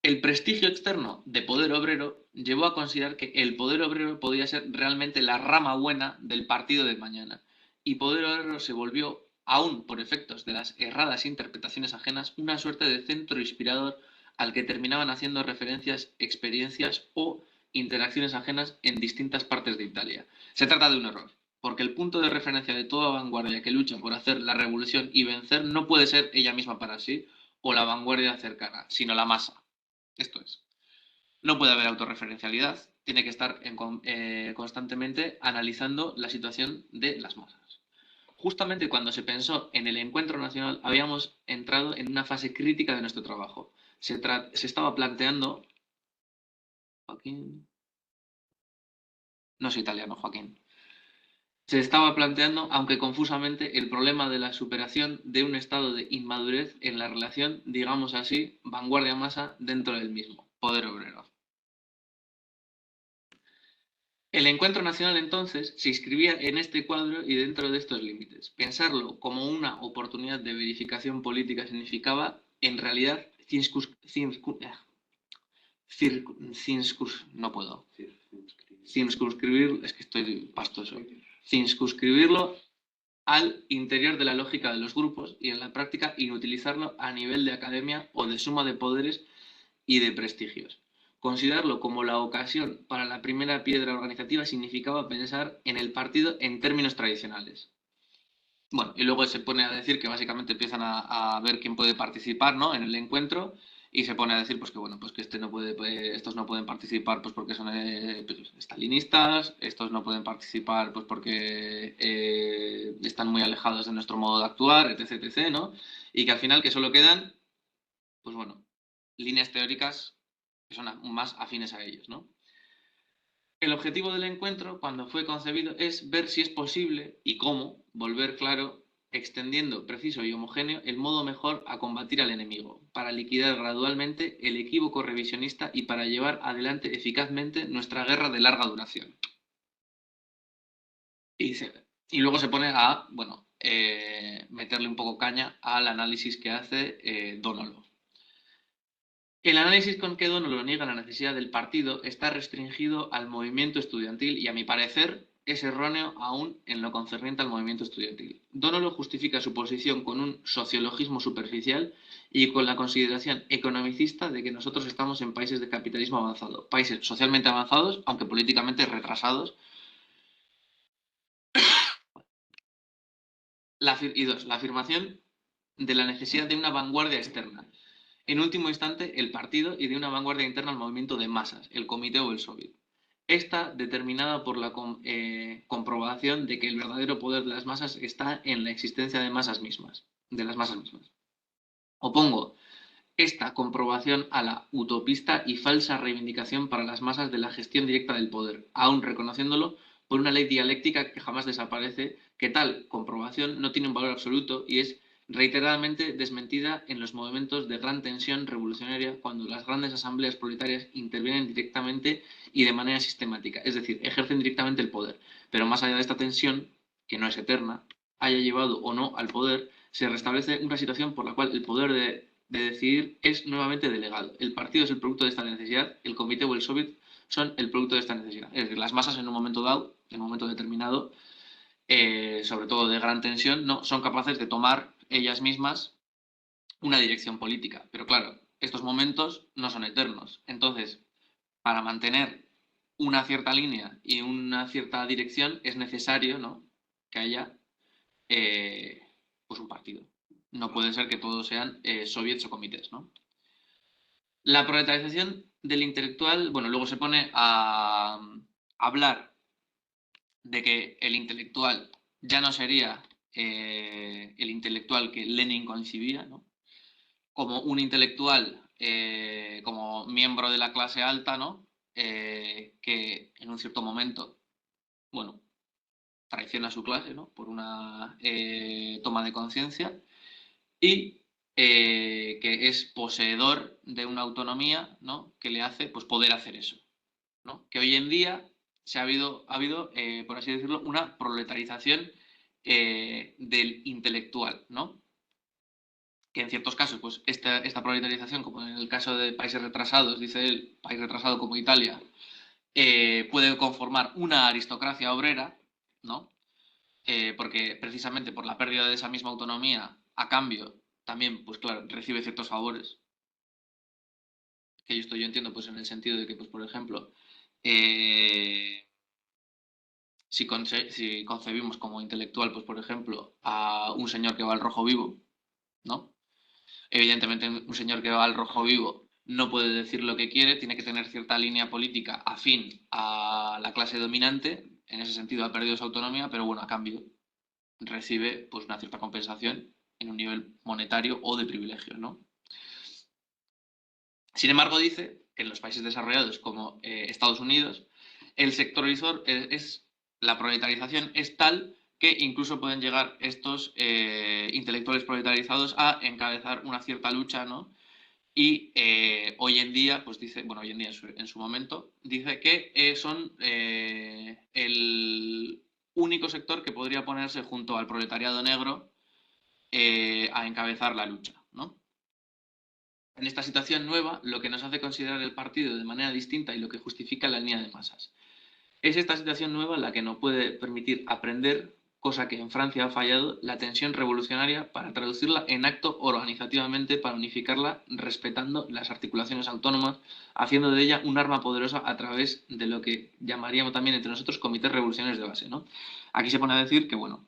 El prestigio externo de poder obrero llevó a considerar que el poder obrero podía ser realmente la rama buena del partido de mañana, y poder obrero se volvió, aún por efectos de las erradas interpretaciones ajenas, una suerte de centro inspirador al que terminaban haciendo referencias, experiencias o interacciones ajenas en distintas partes de Italia. Se trata de un error, porque el punto de referencia de toda vanguardia que lucha por hacer la revolución y vencer no puede ser ella misma para sí o la vanguardia cercana, sino la masa. Esto es, no puede haber autorreferencialidad, tiene que estar constantemente analizando la situación de las masas. Justamente cuando se pensó en el encuentro nacional, habíamos entrado en una fase crítica de nuestro trabajo. Se estaba planteando... Joaquín... No soy italiano, Joaquín. Se estaba planteando, aunque confusamente, el problema de la superación de un estado de inmadurez en la relación, digamos así, vanguardia-masa dentro del mismo, poder obrero. El encuentro nacional entonces se inscribía en este cuadro y dentro de estos límites. Pensarlo como una oportunidad de verificación política significaba, en realidad, no puedo. Circunscribir, es que estoy pastoso. Circunscribirlo al interior de la lógica de los grupos y en la práctica inutilizarlo a nivel de academia o de suma de poderes y de prestigios. Considerarlo como la ocasión para la primera piedra organizativa significaba pensar en el partido en términos tradicionales. Bueno, y luego se pone a decir que básicamente empiezan a ver quién puede participar, ¿no?, en el encuentro, y se pone a decir pues que bueno, pues que estos no pueden participar pues porque son pues, estalinistas, estos no pueden participar pues porque están muy alejados de nuestro modo de actuar, etc, etc, ¿no? Y que al final que solo quedan, pues bueno, líneas teóricas que son más afines a ellos, ¿no? El objetivo del encuentro, cuando fue concebido, es ver si es posible y cómo volver claro, extendiendo, preciso y homogéneo el modo mejor a combatir al enemigo, para liquidar gradualmente el equívoco revisionista y para llevar adelante eficazmente nuestra guerra de larga duración. Y luego se pone a, bueno, meterle un poco caña al análisis que hace Dónalo. El análisis con que Dónalo niega la necesidad del partido está restringido al movimiento estudiantil y, a mi parecer, es erróneo aún en lo concerniente al movimiento estudiantil. Dónalo justifica su posición con un sociologismo superficial y con la consideración economicista de que nosotros estamos en países de capitalismo avanzado, países socialmente avanzados, aunque políticamente retrasados. La afirmación de la necesidad de una vanguardia externa. En último instante, el partido y de una vanguardia interna al movimiento de masas, el comité o el soviet. Esta determinada por la comprobación de que el verdadero poder de las masas está en la existencia de masas mismas, de las masas mismas. Opongo esta comprobación a la utopista y falsa reivindicación para las masas de la gestión directa del poder, aun reconociéndolo por una ley dialéctica que jamás desaparece, que tal comprobación no tiene un valor absoluto y es reiteradamente desmentida en los momentos de gran tensión revolucionaria cuando las grandes asambleas proletarias intervienen directamente y de manera sistemática, es decir, ejercen directamente el poder. Pero más allá de esta tensión, que no es eterna, haya llevado o no al poder, se restablece una situación por la cual el poder de decidir es nuevamente delegado. El partido es el producto de esta necesidad, el comité o el soviet son el producto de esta necesidad. Es decir, las masas en un momento dado, en un momento determinado, sobre todo de gran tensión, no son capaces de tomar ellas mismas una dirección política. Pero claro, estos momentos no son eternos. Entonces, para mantener una cierta línea y una cierta dirección es necesario, ¿no?, que haya pues un partido. No puede ser que todos sean soviets o comités, ¿no? La proletarización del intelectual, bueno, luego se pone a hablar de que el intelectual ya no sería el intelectual que Lenin concibía, ¿no?, como un intelectual, como miembro de la clase alta, ¿no?, que en un cierto momento, bueno, traiciona a su clase, ¿no?, por una toma de conciencia, y que es poseedor de una autonomía, ¿no?, que le hace pues, poder hacer eso, ¿no? Que hoy en día ha habido por así decirlo, una proletarización del intelectual, ¿no?, que en ciertos casos, pues esta proletarización, como en el caso de países retrasados, dice él, país retrasado como Italia, puede conformar una aristocracia obrera, ¿no? Porque precisamente por la pérdida de esa misma autonomía, a cambio, también, pues claro, recibe ciertos favores, que yo entiendo, pues en el sentido de que, pues por ejemplo, eh, si concebimos como intelectual, pues por ejemplo, a un señor que va al rojo vivo, ¿no? Evidentemente, un señor que va al rojo vivo no puede decir lo que quiere, tiene que tener cierta línea política afín a la clase dominante, en ese sentido ha perdido su autonomía, pero bueno, a cambio recibe pues una cierta compensación en un nivel monetario o de privilegio, ¿no? Sin embargo, dice que en los países desarrollados como Estados Unidos, el sectorizador la proletarización es tal que incluso pueden llegar estos intelectuales proletarizados a encabezar una cierta lucha, ¿no? Y hoy en día, pues dice, bueno, hoy en día en su momento, dice que son el único sector que podría ponerse junto al proletariado negro a encabezar la lucha, ¿no? En esta situación nueva, lo que nos hace considerar el partido de manera distinta y lo que justifica la línea de masas. Es esta situación nueva la que nos puede permitir aprender, cosa que en Francia ha fallado, la tensión revolucionaria para traducirla en acto organizativamente, para unificarla respetando las articulaciones autónomas, haciendo de ella un arma poderosa a través de lo que llamaríamos también entre nosotros comités revolucionarios de base, ¿no? Aquí se pone a decir que, bueno,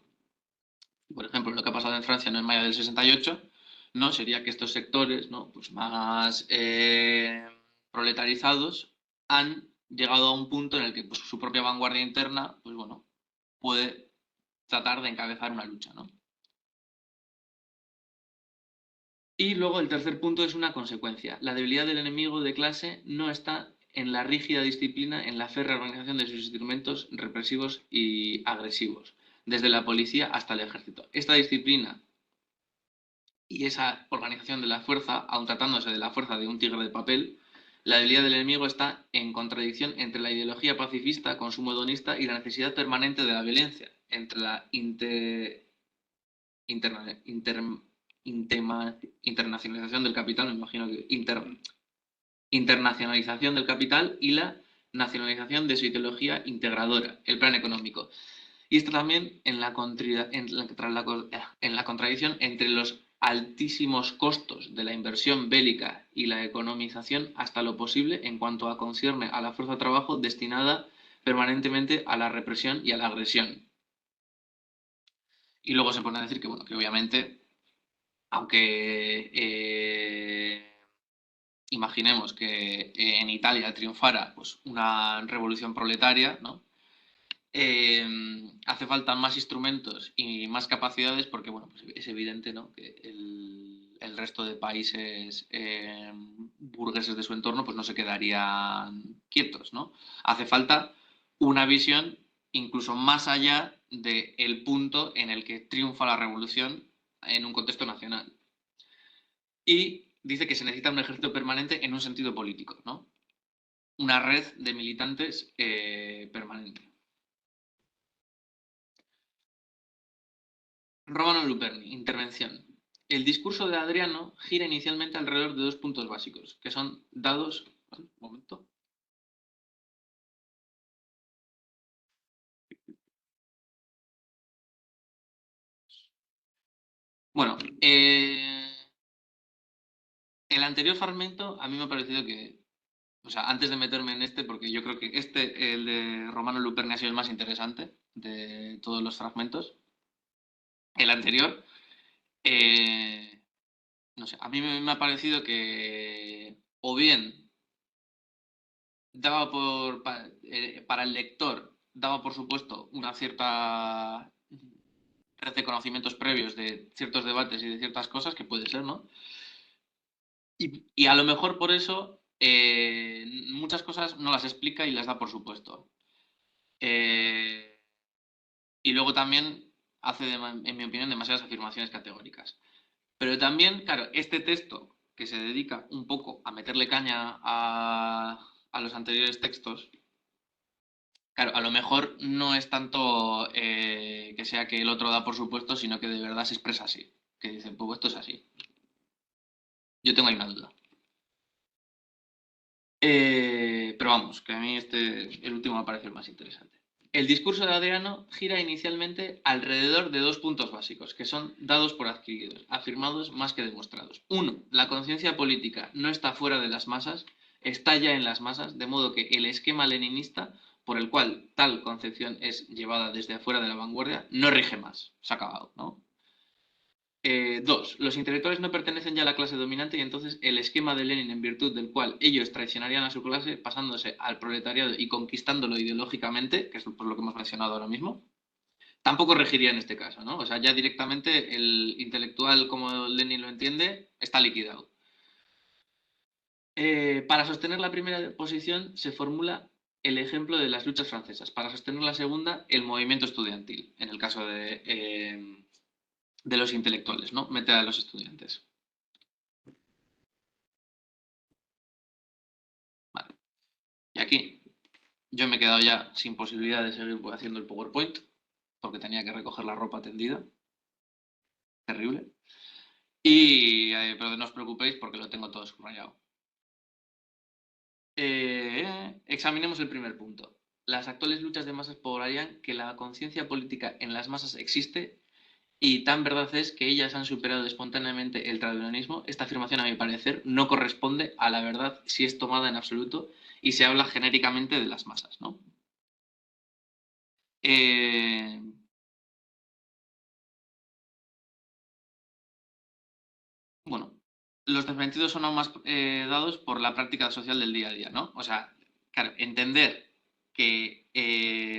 por ejemplo, lo que ha pasado en Francia, ¿no? En mayo del 68, ¿no? Sería que estos sectores, ¿no? Pues más proletarizados han llegado a un punto en el que pues, su propia vanguardia interna, pues bueno, puede tratar de encabezar una lucha, ¿no? Y luego el tercer punto es una consecuencia. La debilidad del enemigo de clase no está en la rígida disciplina, en la férrea organización de sus instrumentos represivos y agresivos, desde la policía hasta el ejército. Esta disciplina y esa organización de la fuerza, aun tratándose de la fuerza de un tigre de papel, la debilidad del enemigo está en contradicción entre la ideología pacifista, consumo hedonista y la necesidad permanente de la violencia, entre la interna, internacionalización del capital, me imagino que internacionalización del capital y la nacionalización de su ideología integradora, el plan económico. Y esto también en la contradicción entre los altísimos costos de la inversión bélica y la economización hasta lo posible en cuanto a concierne a la fuerza de trabajo destinada permanentemente a la represión y a la agresión. Y luego se pone a decir que, bueno, que obviamente, aunque imaginemos que en Italia triunfara pues, una revolución proletaria, ¿no? Hace falta más instrumentos y más capacidades porque, bueno, pues es evidente, ¿no? Que el resto de países burgueses de su entorno pues no se quedarían quietos, ¿no? Hace falta una visión incluso más allá del punto en el que triunfa la revolución en un contexto nacional. Y dice que se necesita un ejército permanente en un sentido político, ¿no? Una red de militantes permanente. Romano Luperni, intervención. El discurso de Adriano gira inicialmente alrededor de dos puntos básicos, que son dados. Un momento. Bueno, el anterior fragmento a mí me ha parecido que. O sea, antes de meterme en este, porque yo creo que el de Romano Luperni, ha sido el más interesante de todos los fragmentos. El anterior, no sé, a mí me ha parecido que o bien daba para el lector, daba por supuesto una cierta red de conocimientos previos de ciertos debates y de ciertas cosas, que puede ser, ¿no? Y a lo mejor por eso muchas cosas no las explica y las da por supuesto. Y luego también hace, en mi opinión, demasiadas afirmaciones categóricas. Pero también, claro, este texto que se dedica un poco a meterle caña a los anteriores textos, claro, a lo mejor no es tanto que sea que el otro da por supuesto, sino que de verdad se expresa así. Que dice, pues esto es así. Yo tengo ahí una duda. Pero vamos, que a mí el último me parece el más interesante. El discurso de Adriano gira inicialmente alrededor de dos puntos básicos, que son dados por adquiridos, afirmados más que demostrados. Uno, la conciencia política no está fuera de las masas, está ya en las masas, de modo que el esquema leninista por el cual tal concepción es llevada desde afuera de la vanguardia no rige más. Se ha acabado, ¿no? Dos, los intelectuales no pertenecen ya a la clase dominante y entonces el esquema de Lenin en virtud del cual ellos traicionarían a su clase pasándose al proletariado y conquistándolo ideológicamente, que es por lo que hemos mencionado ahora mismo, tampoco regiría en este caso, ¿no? O sea, ya directamente el intelectual como Lenin lo entiende está liquidado. Para sostener la primera posición se formula el ejemplo de las luchas francesas. Para sostener la segunda, el movimiento estudiantil, en el caso de los intelectuales, ¿no? Mete a los estudiantes. Vale. Y aquí yo me he quedado ya sin posibilidad de seguir haciendo el PowerPoint porque tenía que recoger la ropa tendida. Terrible. Pero no os preocupéis porque lo tengo todo subrayado. Examinemos el primer punto. Las actuales luchas de masas probarían que la conciencia política en las masas existe y tan verdad es que ellas han superado espontáneamente el tradicionalismo. Esta afirmación, a mi parecer, no corresponde a la verdad si es tomada en absoluto y se habla genéricamente de las masas, ¿no? Eh, bueno, los desmentidos son aún más dados por la práctica social del día a día, ¿no? O sea, claro, entender que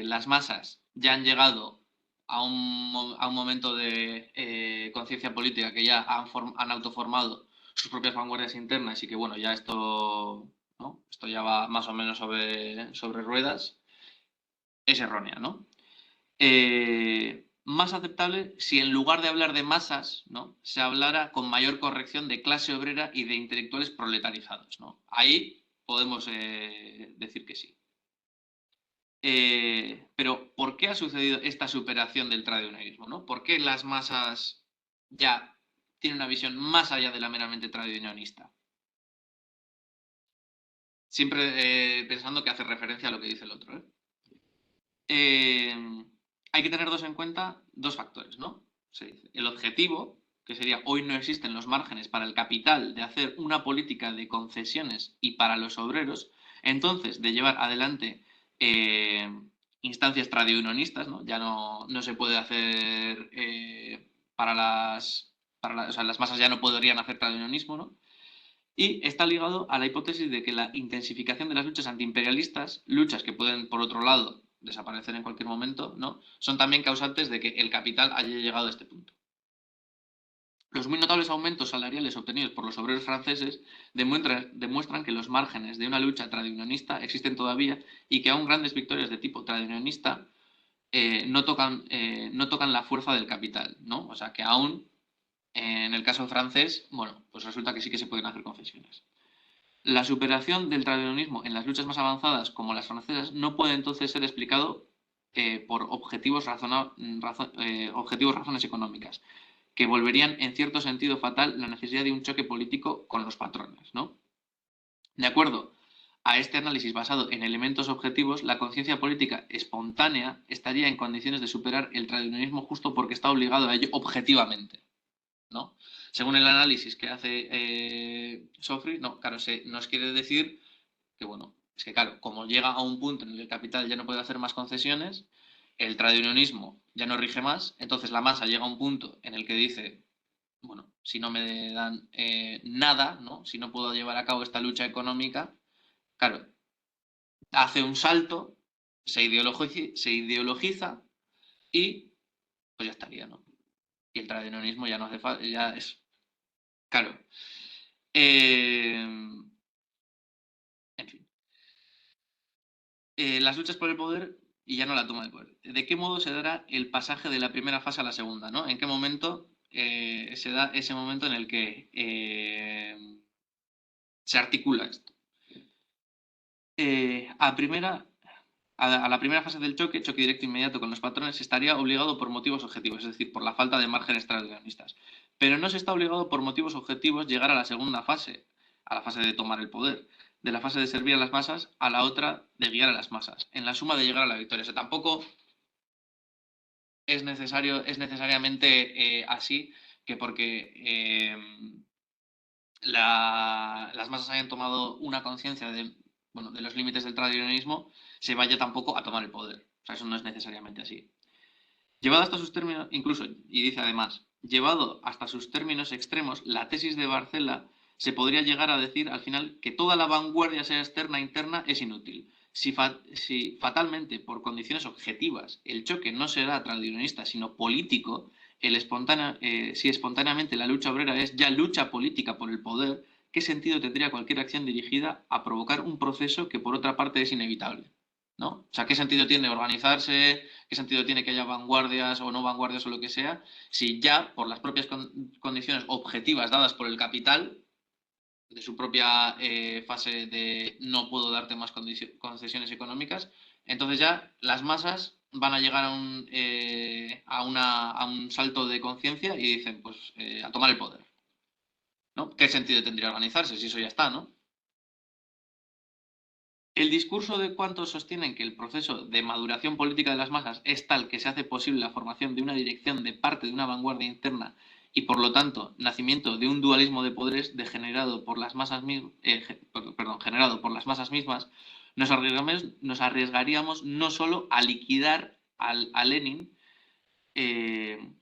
las masas ya han llegado a un momento de conciencia política, que ya han autoformado sus propias vanguardias internas y que, bueno, ya esto, ¿no? Esto ya va más o menos sobre ruedas, es errónea, ¿no? Más aceptable si en lugar de hablar de masas, ¿no? Se hablara con mayor corrección de clase obrera y de intelectuales proletarizados, ¿no? Ahí podemos decir que sí. Pero ¿por qué ha sucedido esta superación del tradicionalismo, ¿no? ¿Por qué las masas ya tienen una visión más allá de la meramente tradicionalista? Siempre pensando que hace referencia a lo que dice el otro, ¿eh? Hay que tener en cuenta dos factores, ¿no? Se dice, el objetivo, que sería hoy no existen los márgenes para el capital de hacer una política de concesiones y para los obreros, entonces de llevar adelante instancias tradiunionistas, ¿no? Ya no se puede hacer o sea, las masas ya no podrían hacer tradiunionismo, ¿no? Y está ligado a la hipótesis de que la intensificación de las luchas antiimperialistas, luchas que pueden, por otro lado, desaparecer en cualquier momento, ¿no? Son también causantes de que el capital haya llegado a este punto. Los muy notables aumentos salariales obtenidos por los obreros franceses demuestran que los márgenes de una lucha tradicionalista existen todavía y que aún grandes victorias de tipo tradicionalista no tocan la fuerza del capital, ¿no? O sea, que aún en el caso francés, bueno, pues resulta que sí que se pueden hacer concesiones. La superación del tradicionalismo en las luchas más avanzadas, como las francesas, no puede entonces ser explicado por objetivos razones económicas, que volverían en cierto sentido fatal la necesidad de un choque político con los patrones, ¿no? De acuerdo a este análisis basado en elementos objetivos, la conciencia política espontánea estaría en condiciones de superar el tradicionalismo justo porque está obligado a ello objetivamente, ¿no? Según el análisis que hace Sofri, no, claro, nos quiere decir que, bueno, es que, claro, como llega a un punto en el que el capital ya no puede hacer más concesiones, el tradiunionismo ya no rige más, entonces la masa llega a un punto en el que dice, bueno, si no me dan nada, ¿no? Si no puedo llevar a cabo esta lucha económica, claro, hace un salto, se ideologiza y pues ya estaría, ¿no? Y el tradicionalismo ya no hace falta, ya es, claro. En fin. Las luchas por el poder y ya no la toma de poder. ¿De qué modo se dará el pasaje de la primera fase a la segunda, ¿no? ¿En qué momento se da ese momento en el que se articula esto? A primera, a la primera fase del choque directo inmediato con los patrones, estaría obligado por motivos objetivos, es decir, por la falta de márgenes tradicionalistas. pero no se está obligado por motivos objetivos llegar a la segunda fase, a la fase de tomar el poder, de la fase de servir a las masas a la otra de guiar a las masas, en la suma de llegar a la victoria. O sea, tampoco es necesariamente así que porque las masas hayan tomado una conciencia de los límites del tradicionalismo, se vaya tampoco a tomar el poder. O sea, eso no es necesariamente así. Llevado hasta sus términos, incluso, y dice además, llevado hasta sus términos extremos, la tesis de Barcela se podría llegar a decir al final que toda la vanguardia, sea externa e interna, es inútil. Si fatalmente, por condiciones objetivas, el choque no será tradicionalista, sino político, si espontáneamente la lucha obrera es ya lucha política por el poder, ¿qué sentido tendría cualquier acción dirigida a provocar un proceso que por otra parte es inevitable? ¿No? O sea, ¿qué sentido tiene organizarse? ¿Qué sentido tiene que haya vanguardias o no vanguardias o lo que sea? Si ya, por las propias condiciones objetivas dadas por el capital, de su propia fase de no puedo darte más concesiones económicas, entonces ya las masas van a llegar a un salto de conciencia y dicen, pues, a tomar el poder. ¿No? ¿Qué sentido tendría organizarse si eso ya está, ¿no? El discurso de cuantos sostienen que el proceso de maduración política de las masas es tal que se hace posible la formación de una dirección de parte de una vanguardia interna y, por lo tanto, nacimiento de un dualismo de poderes generado por las masas, generado por las masas mismas, nos arriesgaríamos no solo a liquidar a Lenin,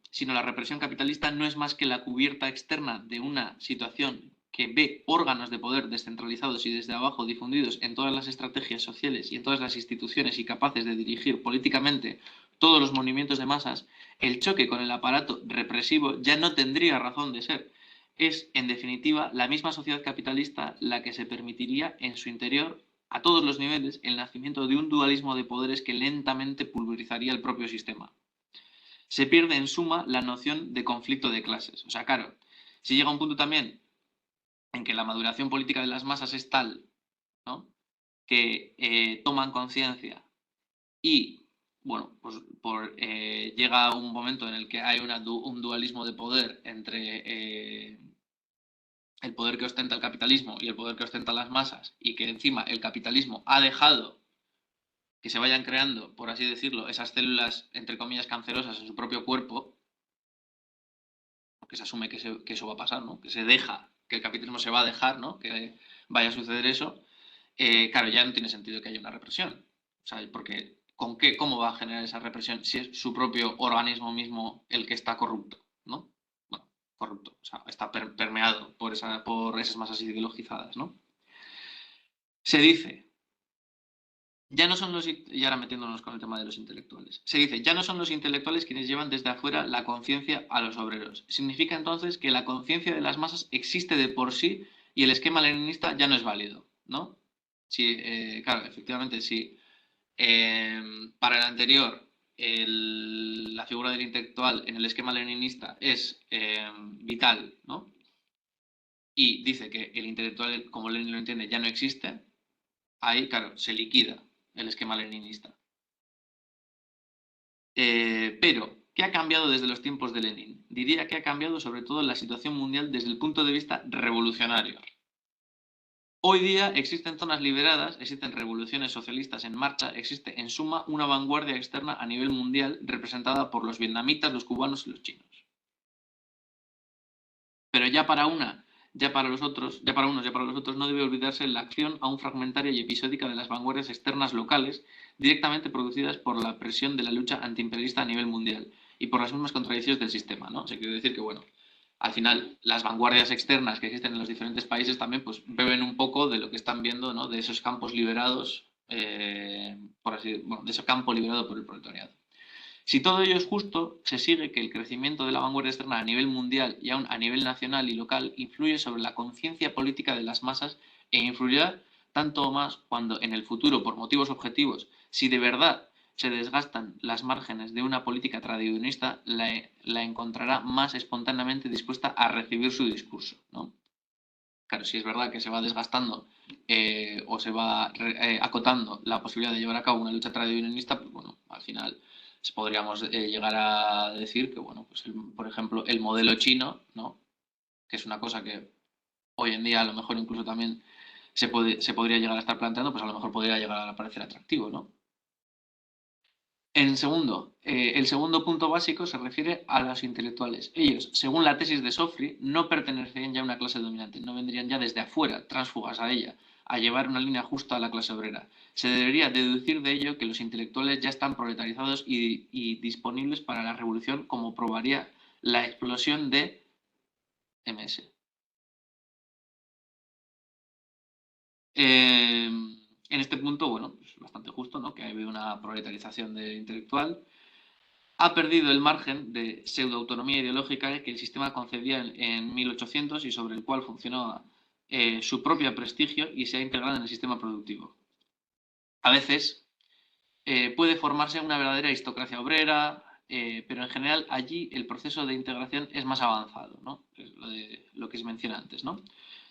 sino la represión capitalista no es más que la cubierta externa de una situación que ve órganos de poder descentralizados y desde abajo difundidos en todas las estrategias sociales y en todas las instituciones y capaces de dirigir políticamente todos los movimientos de masas, el choque con el aparato represivo ya no tendría razón de ser. Es, en definitiva, la misma sociedad capitalista la que se permitiría en su interior, a todos los niveles, el nacimiento de un dualismo de poderes que lentamente pulverizaría el propio sistema. Se pierde en suma la noción de conflicto de clases. O sea, claro, si llega un punto también en que la maduración política de las masas es tal, ¿no?, que toman conciencia y, bueno, pues llega un momento en el que hay un dualismo de poder entre el poder que ostenta el capitalismo y el poder que ostentan las masas, y que encima el capitalismo ha dejado que se vayan creando, por así decirlo, esas células, entre comillas, cancerosas en su propio cuerpo, porque se asume que eso va a pasar, ¿no? Que se deja, que el capitalismo se va a dejar, ¿no? Que vaya a suceder eso, claro, ya no tiene sentido que haya una represión. O sea, porque ¿cómo va a generar esa represión si es su propio organismo mismo el que está corrupto, ¿no? Bueno, corrupto, o sea, está permeado por esas masas ideologizadas, ¿no? Se dice, ya no son y ahora metiéndonos con el tema de los intelectuales, se dice, ya no son los intelectuales quienes llevan desde afuera la conciencia a los obreros. Significa entonces que la conciencia de las masas existe de por sí y el esquema leninista ya no es válido, ¿no? Sí, claro, efectivamente, sí. Para el anterior, la figura del intelectual en el esquema leninista es vital, ¿no? Y dice que el intelectual, como Lenin lo entiende, ya no existe. Ahí, claro, se liquida el esquema leninista. Pero, ¿qué ha cambiado desde los tiempos de Lenin? Diría que ha cambiado sobre todo la situación mundial desde el punto de vista revolucionario. Hoy día existen zonas liberadas, existen revoluciones socialistas en marcha, existe en suma una vanguardia externa a nivel mundial representada por los vietnamitas, los cubanos y los chinos. Pero ya para unos, ya para los otros, no debe olvidarse la acción aún fragmentaria y episódica de las vanguardias externas locales, directamente producidas por la presión de la lucha antiimperialista a nivel mundial y por las mismas contradicciones del sistema, ¿no? O sea, quiero decir que, bueno, al final las vanguardias externas que existen en los diferentes países también pues beben un poco de lo que están viendo, ¿no?, de esos campos liberados, de ese campo liberado por el proletariado. Si todo ello es justo, se sigue que el crecimiento de la vanguardia externa a nivel mundial y aún a nivel nacional y local influye sobre la conciencia política de las masas e influirá tanto o más cuando en el futuro, por motivos objetivos, si de verdad se desgastan las márgenes de una política tradicionalista, la encontrará más espontáneamente dispuesta a recibir su discurso, ¿no? Claro, si es verdad que se va desgastando o se va acotando la posibilidad de llevar a cabo una lucha tradicionalista, pues bueno, al final Podríamos llegar a decir que, bueno, pues por ejemplo, el modelo chino, ¿no? Que es una cosa que hoy en día a lo mejor incluso también se podría llegar a estar planteando, pues a lo mejor podría llegar a parecer atractivo, ¿no? El segundo punto básico se refiere a los intelectuales. Ellos, según la tesis de Sofri, no pertenecerían ya a una clase dominante, no vendrían ya desde afuera, tránsfugas a ella, a llevar una línea justa a la clase obrera. Se debería deducir de ello que los intelectuales ya están proletarizados y disponibles para la revolución, como probaría la explosión de MS. En este punto, bueno, es bastante justo, ¿no? Que ha habido una proletarización del intelectual. Ha perdido el margen de pseudoautonomía ideológica que el sistema concedía en 1800 y sobre el cual funcionaba su propio prestigio y se ha integrado en el sistema productivo. A veces puede formarse una verdadera aristocracia obrera, pero en general allí el proceso de integración es más avanzado, ¿no? Es lo que se menciona antes, ¿no?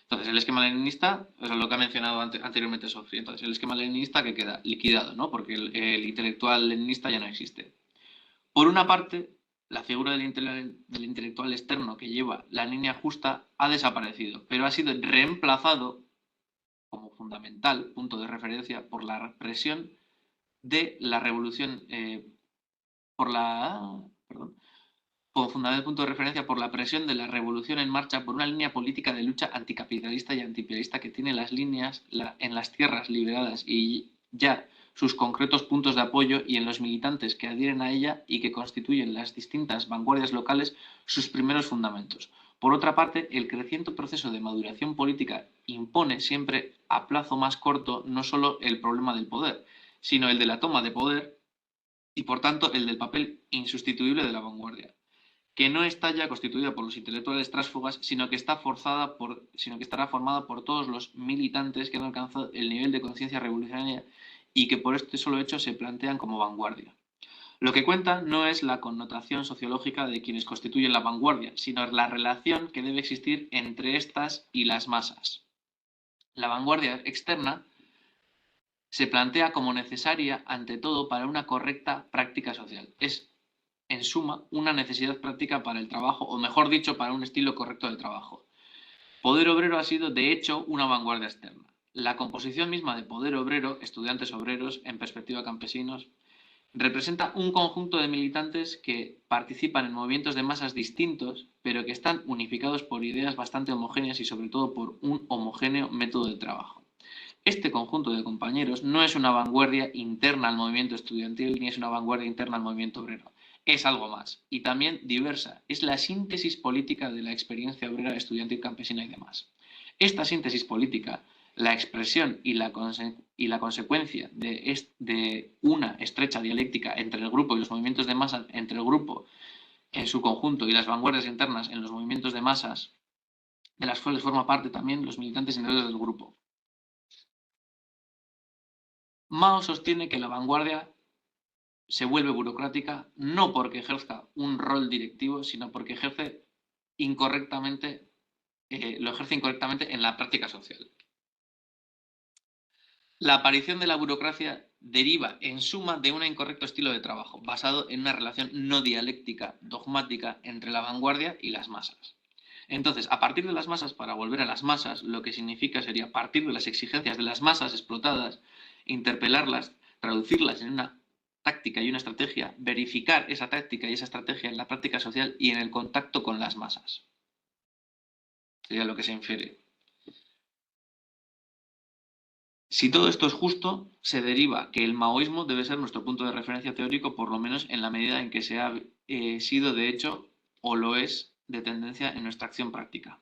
Entonces, el esquema leninista, o sea, lo que ha mencionado anteriormente Sofri, entonces el esquema leninista que queda liquidado, ¿no? Porque el intelectual leninista ya no existe. Por una parte, la figura del intelectual externo que lleva la línea justa ha desaparecido, pero ha sido reemplazado como fundamental punto de referencia por la represión de la revolución, como fundamental punto de referencia por la presión de la revolución en marcha por una línea política de lucha anticapitalista y antiimperialista que tiene las líneas en las tierras liberadas y ya sus concretos puntos de apoyo y en los militantes que adhieren a ella y que constituyen las distintas vanguardias locales sus primeros fundamentos. Por otra parte, el creciente proceso de maduración política impone siempre a plazo más corto no solo el problema del poder, sino el de la toma de poder y por tanto el del papel insustituible de la vanguardia, que no está ya constituida por los intelectuales tránsfugas, sino que estará formada por todos los militantes que han alcanzado el nivel de conciencia revolucionaria y que por este solo hecho se plantean como vanguardia. Lo que cuenta no es la connotación sociológica de quienes constituyen la vanguardia, sino la relación que debe existir entre estas y las masas. La vanguardia externa se plantea como necesaria ante todo para una correcta práctica social. Es, en suma, una necesidad práctica para el trabajo, o mejor dicho, para un estilo correcto de trabajo. Poder obrero ha sido, de hecho, una vanguardia externa. La composición misma de poder obrero, estudiantes obreros, en perspectiva campesinos, representa un conjunto de militantes que participan en movimientos de masas distintos, pero que están unificados por ideas bastante homogéneas y sobre todo por un homogéneo método de trabajo. Este conjunto de compañeros no es una vanguardia interna al movimiento estudiantil ni es una vanguardia interna al movimiento obrero. Es algo más y también diversa. Es la síntesis política de la experiencia obrera, estudiantil, campesina y demás. Esta síntesis política, la expresión y la consecuencia de una estrecha dialéctica entre el grupo y los movimientos de masa, entre el grupo en su conjunto y las vanguardias internas en los movimientos de masas, de las cuales forma parte también los militantes interiores del grupo. Mao sostiene que la vanguardia se vuelve burocrática no porque ejerza un rol directivo, sino porque lo ejerce incorrectamente en la práctica social. La aparición de la burocracia deriva, en suma, de un incorrecto estilo de trabajo, basado en una relación no dialéctica, dogmática, entre la vanguardia y las masas. Entonces, a partir de las masas, para volver a las masas, lo que significa sería partir de las exigencias de las masas explotadas, interpelarlas, traducirlas en una táctica y una estrategia, verificar esa táctica y esa estrategia en la práctica social y en el contacto con las masas. Sería lo que se infiere. Si todo esto es justo, se deriva que el maoísmo debe ser nuestro punto de referencia teórico, por lo menos en la medida en que se ha sido de hecho o lo es de tendencia en nuestra acción práctica.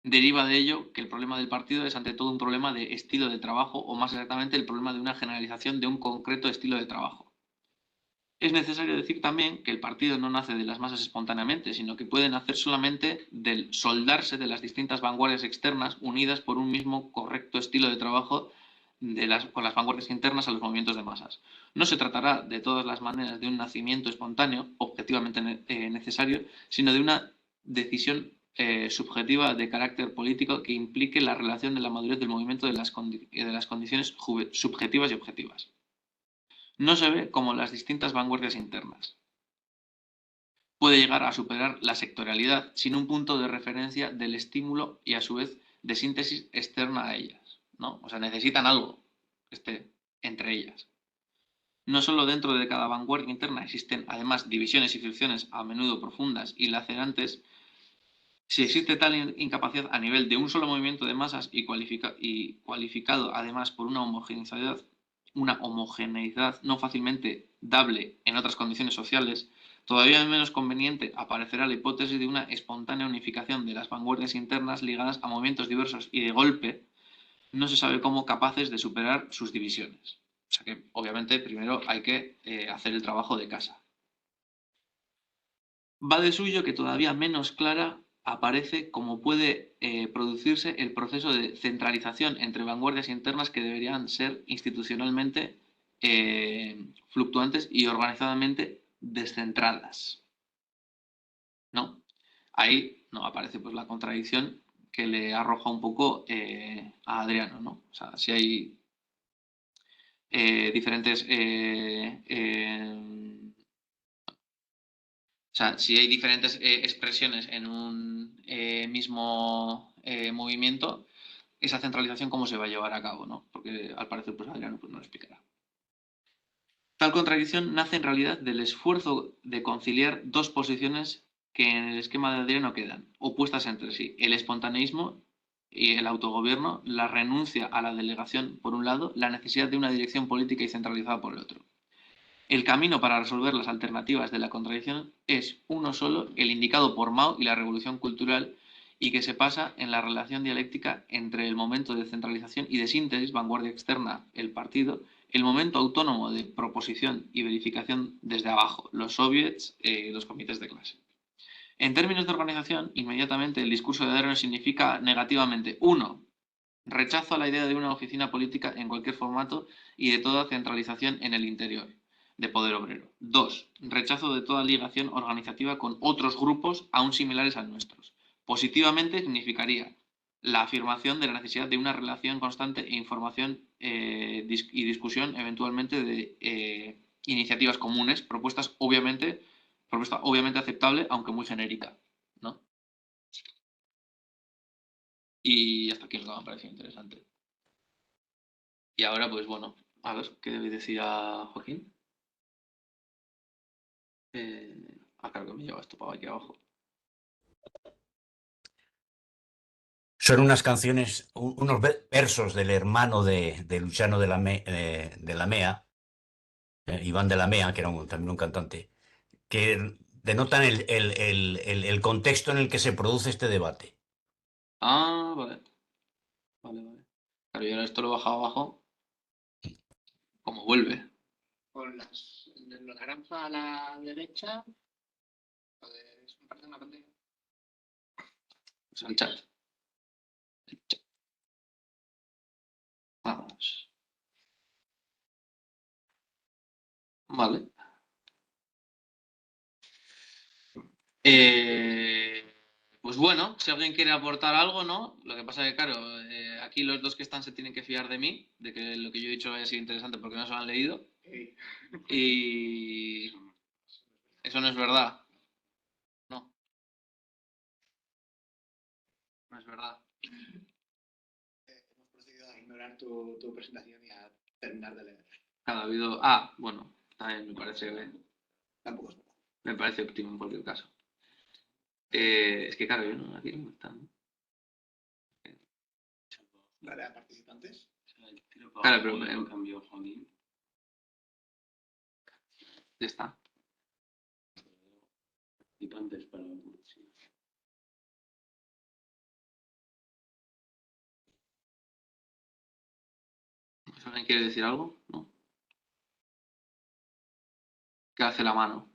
Deriva de ello que el problema del partido es ante todo un problema de estilo de trabajo o más exactamente el problema de una generalización de un concreto estilo de trabajo. Es necesario decir también que el partido no nace de las masas espontáneamente, sino que puede nacer solamente del soldarse de las distintas vanguardias externas unidas por un mismo correcto estilo de trabajo con las vanguardias internas a los movimientos de masas. No se tratará de todas las maneras de un nacimiento espontáneo, objetivamente necesario, sino de una decisión subjetiva de carácter político que implique la relación de la madurez del movimiento de las condiciones subjetivas y objetivas. no se ve como las distintas vanguardias internas. Puede llegar a superar la sectorialidad sin un punto de referencia del estímulo y a su vez de síntesis externa a ellas, ¿no? O sea, necesitan algo que esté entre ellas. No solo dentro de cada vanguardia interna existen además divisiones y fricciones a menudo profundas y lacerantes. Si existe tal incapacidad a nivel de un solo movimiento de masas y cualificado además por una homogeneidad no fácilmente dable en otras condiciones sociales, todavía menos conveniente aparecerá la hipótesis de una espontánea unificación de las vanguardias internas ligadas a movimientos diversos y de golpe no se sabe cómo capaces de superar sus divisiones. O sea que obviamente primero hay que hacer el trabajo de casa. Va de suyo que todavía menos clara aparece cómo puede producirse el proceso de centralización entre vanguardias internas que deberían ser institucionalmente fluctuantes y organizadamente descentradas. ¿No? Ahí no aparece pues la contradicción que le arroja un poco a Adriano, ¿no? O sea, si hay diferentes o sea, si hay diferentes expresiones en un mismo movimiento, esa centralización cómo se va a llevar a cabo, ¿no? Porque al parecer pues Adriano pues, no lo explicará. Tal contradicción nace en realidad del esfuerzo de conciliar dos posiciones que en el esquema de Adriano quedan opuestas entre sí: el espontaneísmo y el autogobierno, la renuncia a la delegación por un lado, la necesidad de una dirección política y centralizada por el otro. El camino para resolver las alternativas de la contradicción es uno solo, el indicado por Mao y la revolución cultural, y que se pasa en la relación dialéctica entre el momento de centralización y de síntesis, vanguardia externa, el partido, el momento autónomo de proposición y verificación desde abajo, los soviets, los comités de clase. En términos de organización, inmediatamente el discurso de Adorno significa negativamente: uno, rechazo a la idea de una oficina política en cualquier formato y de toda centralización en el interior de poder obrero. 2. Rechazo de toda ligación organizativa con otros grupos aún similares a nuestros. Positivamente significaría la afirmación de la necesidad de una relación constante e información y discusión eventualmente de iniciativas comunes, propuesta obviamente aceptable, aunque muy genérica, ¿no? Y hasta aquí lo que me ha parecido interesante. Y ahora, pues bueno, a ver, ¿qué decía Joaquín? Claro que me lleva esto para aquí abajo. Son unas canciones, unos versos del hermano de Luciano de la Mea, Iván de la Mea, que era también un cantante, que denotan el contexto en el que se produce este debate. Ah, vale. Vale. Claro, yo ahora esto lo he bajado abajo. ¿Cómo vuelve? Con la naranja a la derecha, pues me parece una pantalla. O sea, el chat. Vamos. Vale. Pues bueno, si alguien quiere aportar algo, ¿no? Lo que pasa es que, claro, aquí los dos que están se tienen que fiar de mí, de que lo que yo he dicho haya sido interesante porque no se lo han leído. Y eso no es verdad. No, no es verdad. Hemos procedido a ignorar tu presentación y a terminar de leer. Ha habido. Bueno, también me parece. Tampoco es verdad. Me parece óptimo en cualquier caso. Es que, claro, yo no, aquí no está, ¿no? Dale a participantes. Claro, pero me cambió Joaquín. Ya está. Participantes para ¿alguien quiere decir algo? ¿No? ¿Qué hace la mano?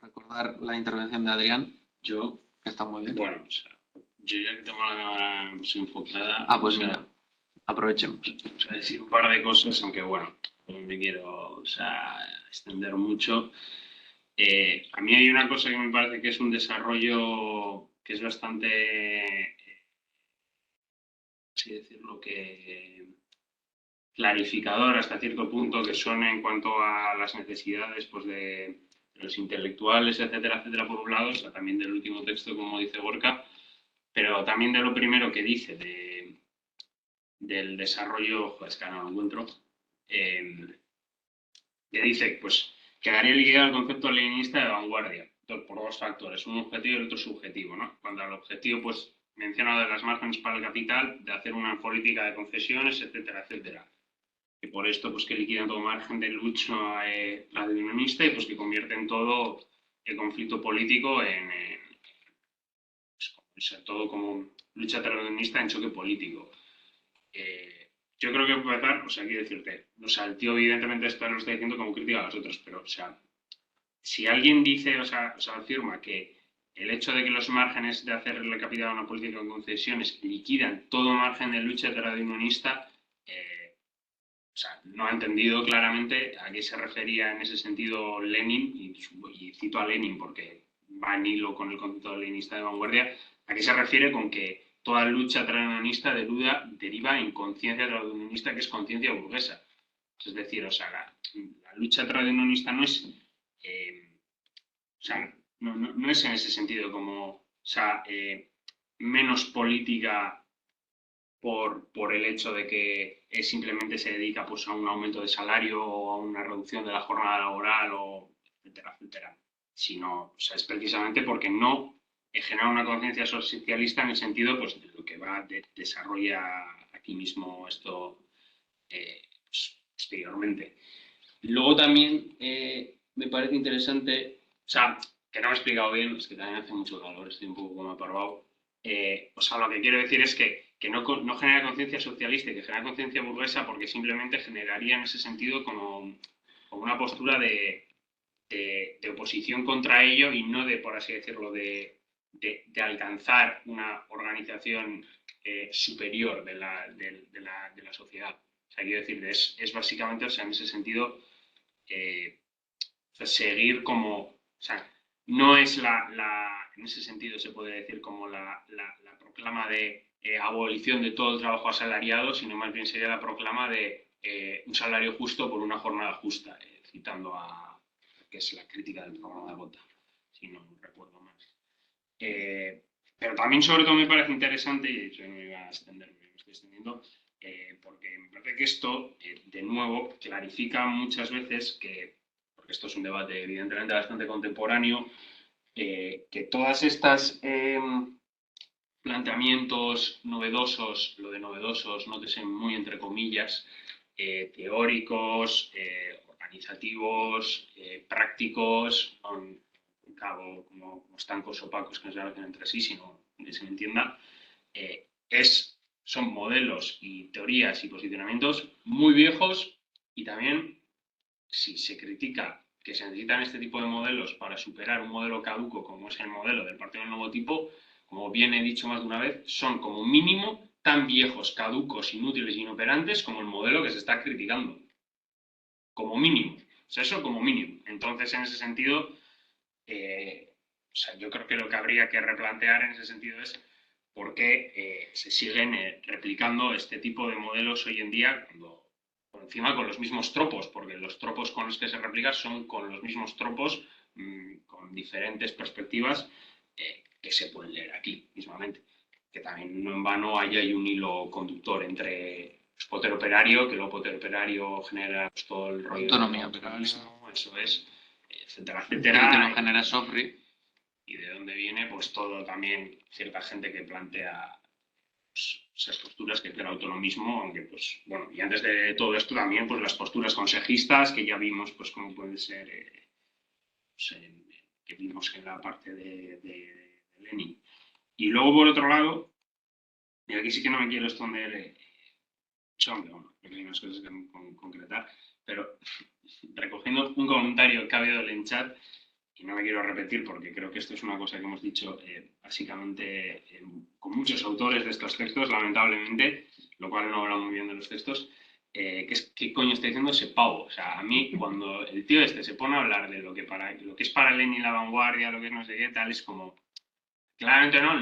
Recordar la intervención de Adrián. Yo, que está muy bien. bueno, o sea, yo ya que tengo la cámara pues, enfocada. Pues o sea, mira, aprovechemos. O sea, decir un par de cosas, aunque bueno, no me quiero extender mucho. A mí hay una cosa que me parece que es un desarrollo que es bastante así decirlo, que clarificador hasta cierto punto, que son en cuanto a las necesidades pues, de los intelectuales, etcétera, etcétera, por un lado, o sea, también del último texto, como dice Gorka, pero también de lo primero que dice del desarrollo, es que no lo encuentro, que dice, pues, quedaría liquidado el concepto leninista de vanguardia, por dos factores, un objetivo y el otro subjetivo, ¿no? Cuando el objetivo, pues, menciona de las márgenes para el capital, de hacer una política de concesiones, etcétera, etcétera. Y por esto, pues, que liquidan todo margen de lucha tradicionalista y, pues, que convierten todo el conflicto político en o sea, todo como lucha tradicionalista en choque político. Yo creo que puede empezar, o sea, quiero decirte, o sea, el tío evidentemente esto lo está diciendo como crítica a los otros, pero, o sea, si alguien dice, o sea, afirma que el hecho de que los márgenes de hacer la capital una política de concesiones liquidan todo margen de lucha tradicionalista, o sea, no ha entendido claramente a qué se refería en ese sentido Lenin, y cito a Lenin porque va en hilo con el concepto leninista de vanguardia, a qué se refiere con que toda lucha tradicionalista deriva en conciencia tradicionalista, que es conciencia burguesa. Es decir, o sea, la lucha tradicionalista no es, o sea, no es en ese sentido como, o sea, menos política por el hecho de que simplemente se dedica pues, a un aumento de salario o a una reducción de la jornada laboral, o etcétera, etcétera. Sino, o sea, es precisamente porque no genera una conciencia socialista en el sentido pues, de lo que desarrolla aquí mismo esto pues, exteriormente. Luego también me parece interesante, o sea, que no me he explicado bien, es que también hace mucho calor, estoy un poco como aparvado. O sea, lo que quiero decir es que no genera conciencia socialista y que genera conciencia burguesa, porque simplemente generaría en ese sentido como una postura de oposición contra ello y no de, por así decirlo, de alcanzar una organización superior de la sociedad. O sea, quiero decir, es básicamente, o sea, en ese sentido, o sea, seguir como, o sea, no es en ese sentido se puede decir como la proclama de abolición de todo el trabajo asalariado, sino más bien sería la proclama de un salario justo por una jornada justa, citando a, que es la crítica del programa de Gotha, si no recuerdo mal. Pero también sobre todo me parece interesante, y yo no me iba a extender, me estoy extendiendo, porque me parece que esto, de nuevo, clarifica muchas veces que, porque esto es un debate evidentemente bastante contemporáneo, que todas estas planteamientos novedosos, lo de novedosos, nótese muy entre comillas, teóricos, organizativos, prácticos, como estancos opacos que no se hacen entre sí, sino que se me entienda, son modelos y teorías y posicionamientos muy viejos, y también, si se critica que se necesitan este tipo de modelos para superar un modelo caduco como es el modelo del Partido del Nuevo Tipo, como bien he dicho más de una vez, son como mínimo tan viejos, caducos, inútiles e inoperantes como el modelo que se está criticando. Como mínimo. O sea, eso como mínimo. Entonces, en ese sentido, o sea, yo creo que lo que habría que replantear en ese sentido es por qué se siguen replicando este tipo de modelos hoy en día, cuando por encima con los mismos tropos, porque los tropos con los que se replican son con los mismos tropos, con diferentes perspectivas que se pueden leer aquí mismamente. Que también no en vano hay un hilo conductor entre poder operario, que luego poder operario genera pues, todo el rollo autonomía de operaria, eso es, etcétera, que etcétera. lo genera Sofri. Y de dónde viene pues todo también cierta gente que plantea pues, esas posturas que crea autonomismo, aunque pues bueno, y antes de todo esto también pues las posturas consejistas que ya vimos pues como puede ser pues, que vimos en la parte de Lenin. Y luego por otro lado, y aquí sí que no me quiero esconder aunque bueno, hay unas cosas que concretar, pero recogiendo un comentario que ha habido en el chat, y no me quiero repetir porque creo que esto es una cosa que hemos dicho básicamente con muchos autores de estos textos, lamentablemente, lo cual no habla muy bien de los textos, que es ¿qué coño está diciendo ese pavo? O sea, a mí cuando el tío este se pone a hablar de lo que es para Lenin la vanguardia, lo que es no sé qué, tal, es como, claramente no,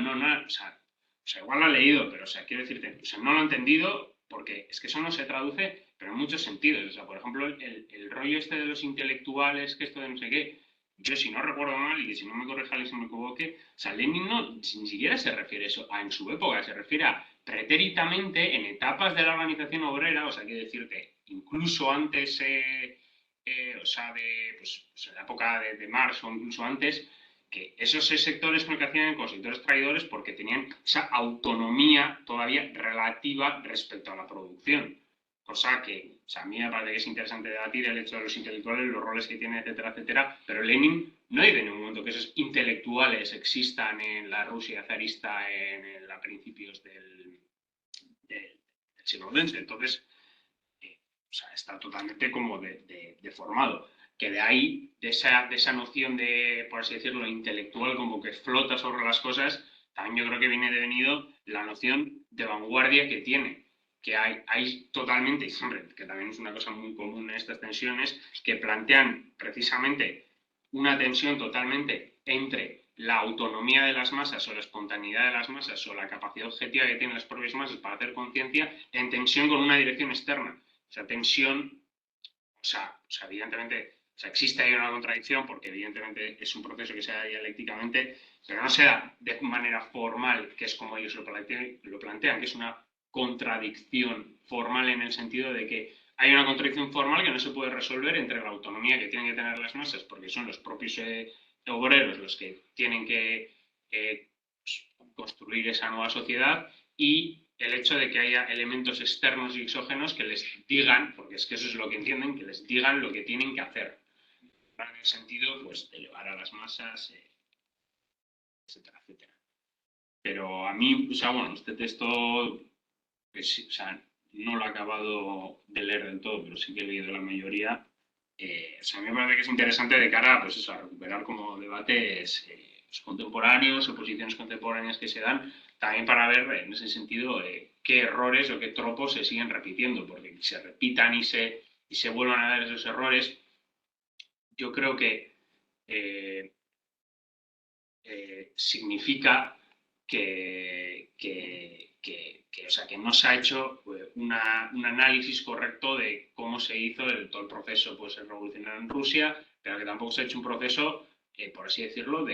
o sea, sea, igual lo ha leído, pero, o sea, quiero decirte, o sea, no lo he entendido porque es que eso no se traduce, pero en muchos sentidos. O sea, por ejemplo, el rollo este de los intelectuales, que esto de no sé qué, yo si no recuerdo mal, y que si no me corrija alguien si me equivoque, o sea, Lenin no, ni siquiera se refiere a eso en su época, se refiere a pretéritabamente en etapas de la organización obrera, o sea, quiero decirte, incluso antes, o sea, pues, en la época de Marx o incluso antes, que esos sectores lo que hacían como sectores traidores porque tenían esa autonomía todavía relativa respecto a la producción. Cosa que, o sea, a mí me parece que es interesante debatir el hecho de los intelectuales, los roles que tienen, etcétera, etcétera, pero Lenin no dice en ningún momento que esos intelectuales existan en la Rusia zarista a principios del siglo XX. Entonces, o sea, está totalmente como deformado. Que de ahí, de esa noción de, por así decirlo, intelectual, como que flota sobre las cosas, también yo creo que viene devenido la noción de vanguardia que tiene. Que hay totalmente, y hombre, que también es una cosa muy común en estas tensiones, que plantean precisamente una tensión totalmente entre la autonomía de las masas o la espontaneidad de las masas o la capacidad objetiva que tienen las propias masas para hacer conciencia en tensión con una dirección externa. O sea, tensión, o sea, evidentemente, o sea, existe ahí una contradicción porque evidentemente es un proceso que se da dialécticamente, pero no se da de manera formal, que es como ellos lo plantean, que es una contradicción formal en el sentido de que hay una contradicción formal que no se puede resolver entre la autonomía que tienen que tener las masas, porque son los propios obreros los que tienen que construir esa nueva sociedad, y el hecho de que haya elementos externos y exógenos que les digan, porque es que eso es lo que entienden, que les digan lo que tienen que hacer. En el sentido, pues, de llevar a las masas, etcétera, etcétera. Pero a mí, o sea, bueno, este texto, pues, o sea, no lo he acabado de leer del todo, pero sí que he leído la mayoría. O sea, a mí me parece que es interesante de cara, pues eso, a recuperar como debates contemporáneos o posiciones contemporáneas que se dan, también para ver en ese sentido qué errores o qué tropos se siguen repitiendo, porque se repitan y se vuelvan a dar esos errores, yo creo que significa o sea, que no se ha hecho un análisis correcto de cómo se hizo todo el proceso pues, revolucionario en Rusia, pero que tampoco se ha hecho un proceso, por así decirlo, o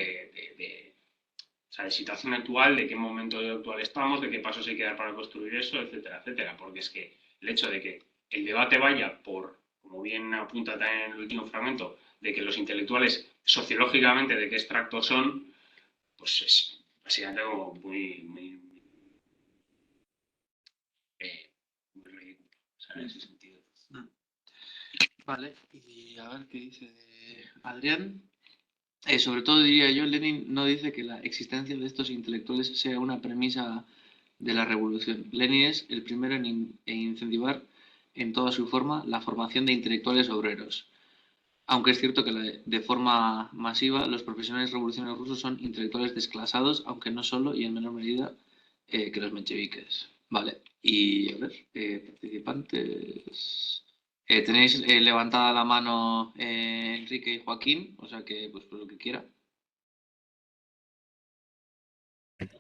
sea, de situación actual, de qué momento actual estamos, de qué pasos hay que dar para construir eso, etcétera, etcétera. Porque es que el hecho de que el debate vaya por, como bien apunta también en el último fragmento, de que los intelectuales sociológicamente de qué extracto son, pues es básicamente como muy ridículo, o sea, en ese sentido. Vale, y a ver qué dice Adrián. Sobre todo diría yo, Lenin no dice que la existencia de estos intelectuales sea una premisa de la revolución. Lenin es el primero en incentivar en toda su forma la formación de intelectuales obreros. Aunque es cierto que de forma masiva los profesionales revolucionarios rusos son intelectuales desclasados, aunque no solo y en menor medida que los mencheviques. Vale, y a ver, participantes. Tenéis levantada la mano Enrique y Joaquín, o sea que pues lo que quiera.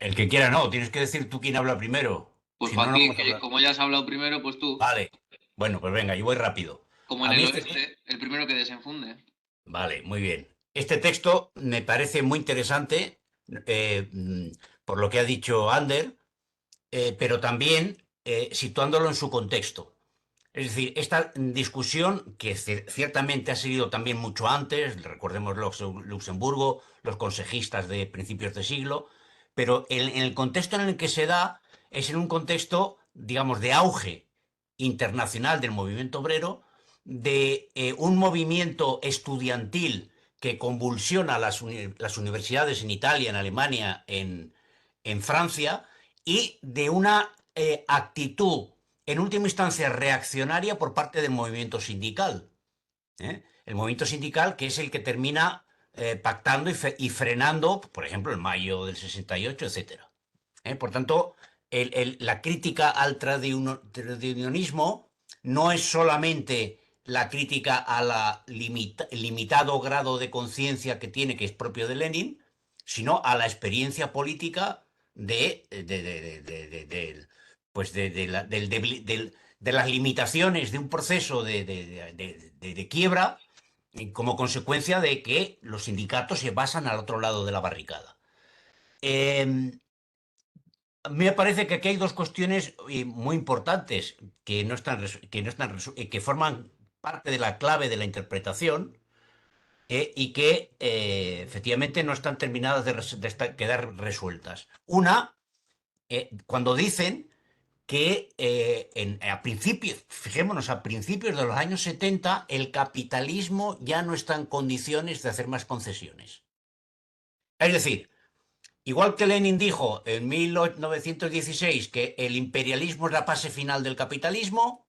El que quiera no, tienes que decir tú quién habla primero. Pues Si no, no Joaquín, vamos a que hablar. como ya has hablado primero, pues tú, Vale. Bueno, pues venga, yo voy rápido. como en A mí el este... oeste, el primero que desenfunde. Vale, muy bien. Este texto me parece muy interesante eh, mm, por lo que ha dicho Ander, pero también situándolo en su contexto. Es decir, esta discusión, que ciertamente ha seguido también mucho antes, recordemos Luxemburgo, los consejistas de principios de siglo, pero en el contexto en el que se da es en un contexto, digamos, de auge internacional del movimiento obrero, de un movimiento estudiantil que convulsiona las universidades en Italia, en Alemania, en Francia, y de una actitud en última instancia reaccionaria por parte del movimiento sindical. El movimiento sindical que es el que termina pactando y frenando, por ejemplo, en mayo del 68, etcétera. Por tanto, la crítica al tradiunionismo no es solamente la crítica a la limitado grado de conciencia que tiene, que es propio de Lenin, sino a la experiencia política pues de las limitaciones de un proceso de quiebra, y como consecuencia de que los sindicatos se basan al otro lado de la barricada. Me parece que aquí hay dos cuestiones muy importantes que forman parte de la clave de la interpretación, y que efectivamente no están terminadas de quedar resueltas. Una, cuando dicen que a principios, fijémonos, a principios de los años 70, el capitalismo ya no está en condiciones de hacer más concesiones. Es decir, igual que Lenin dijo en 1916 que el imperialismo es la fase final del capitalismo,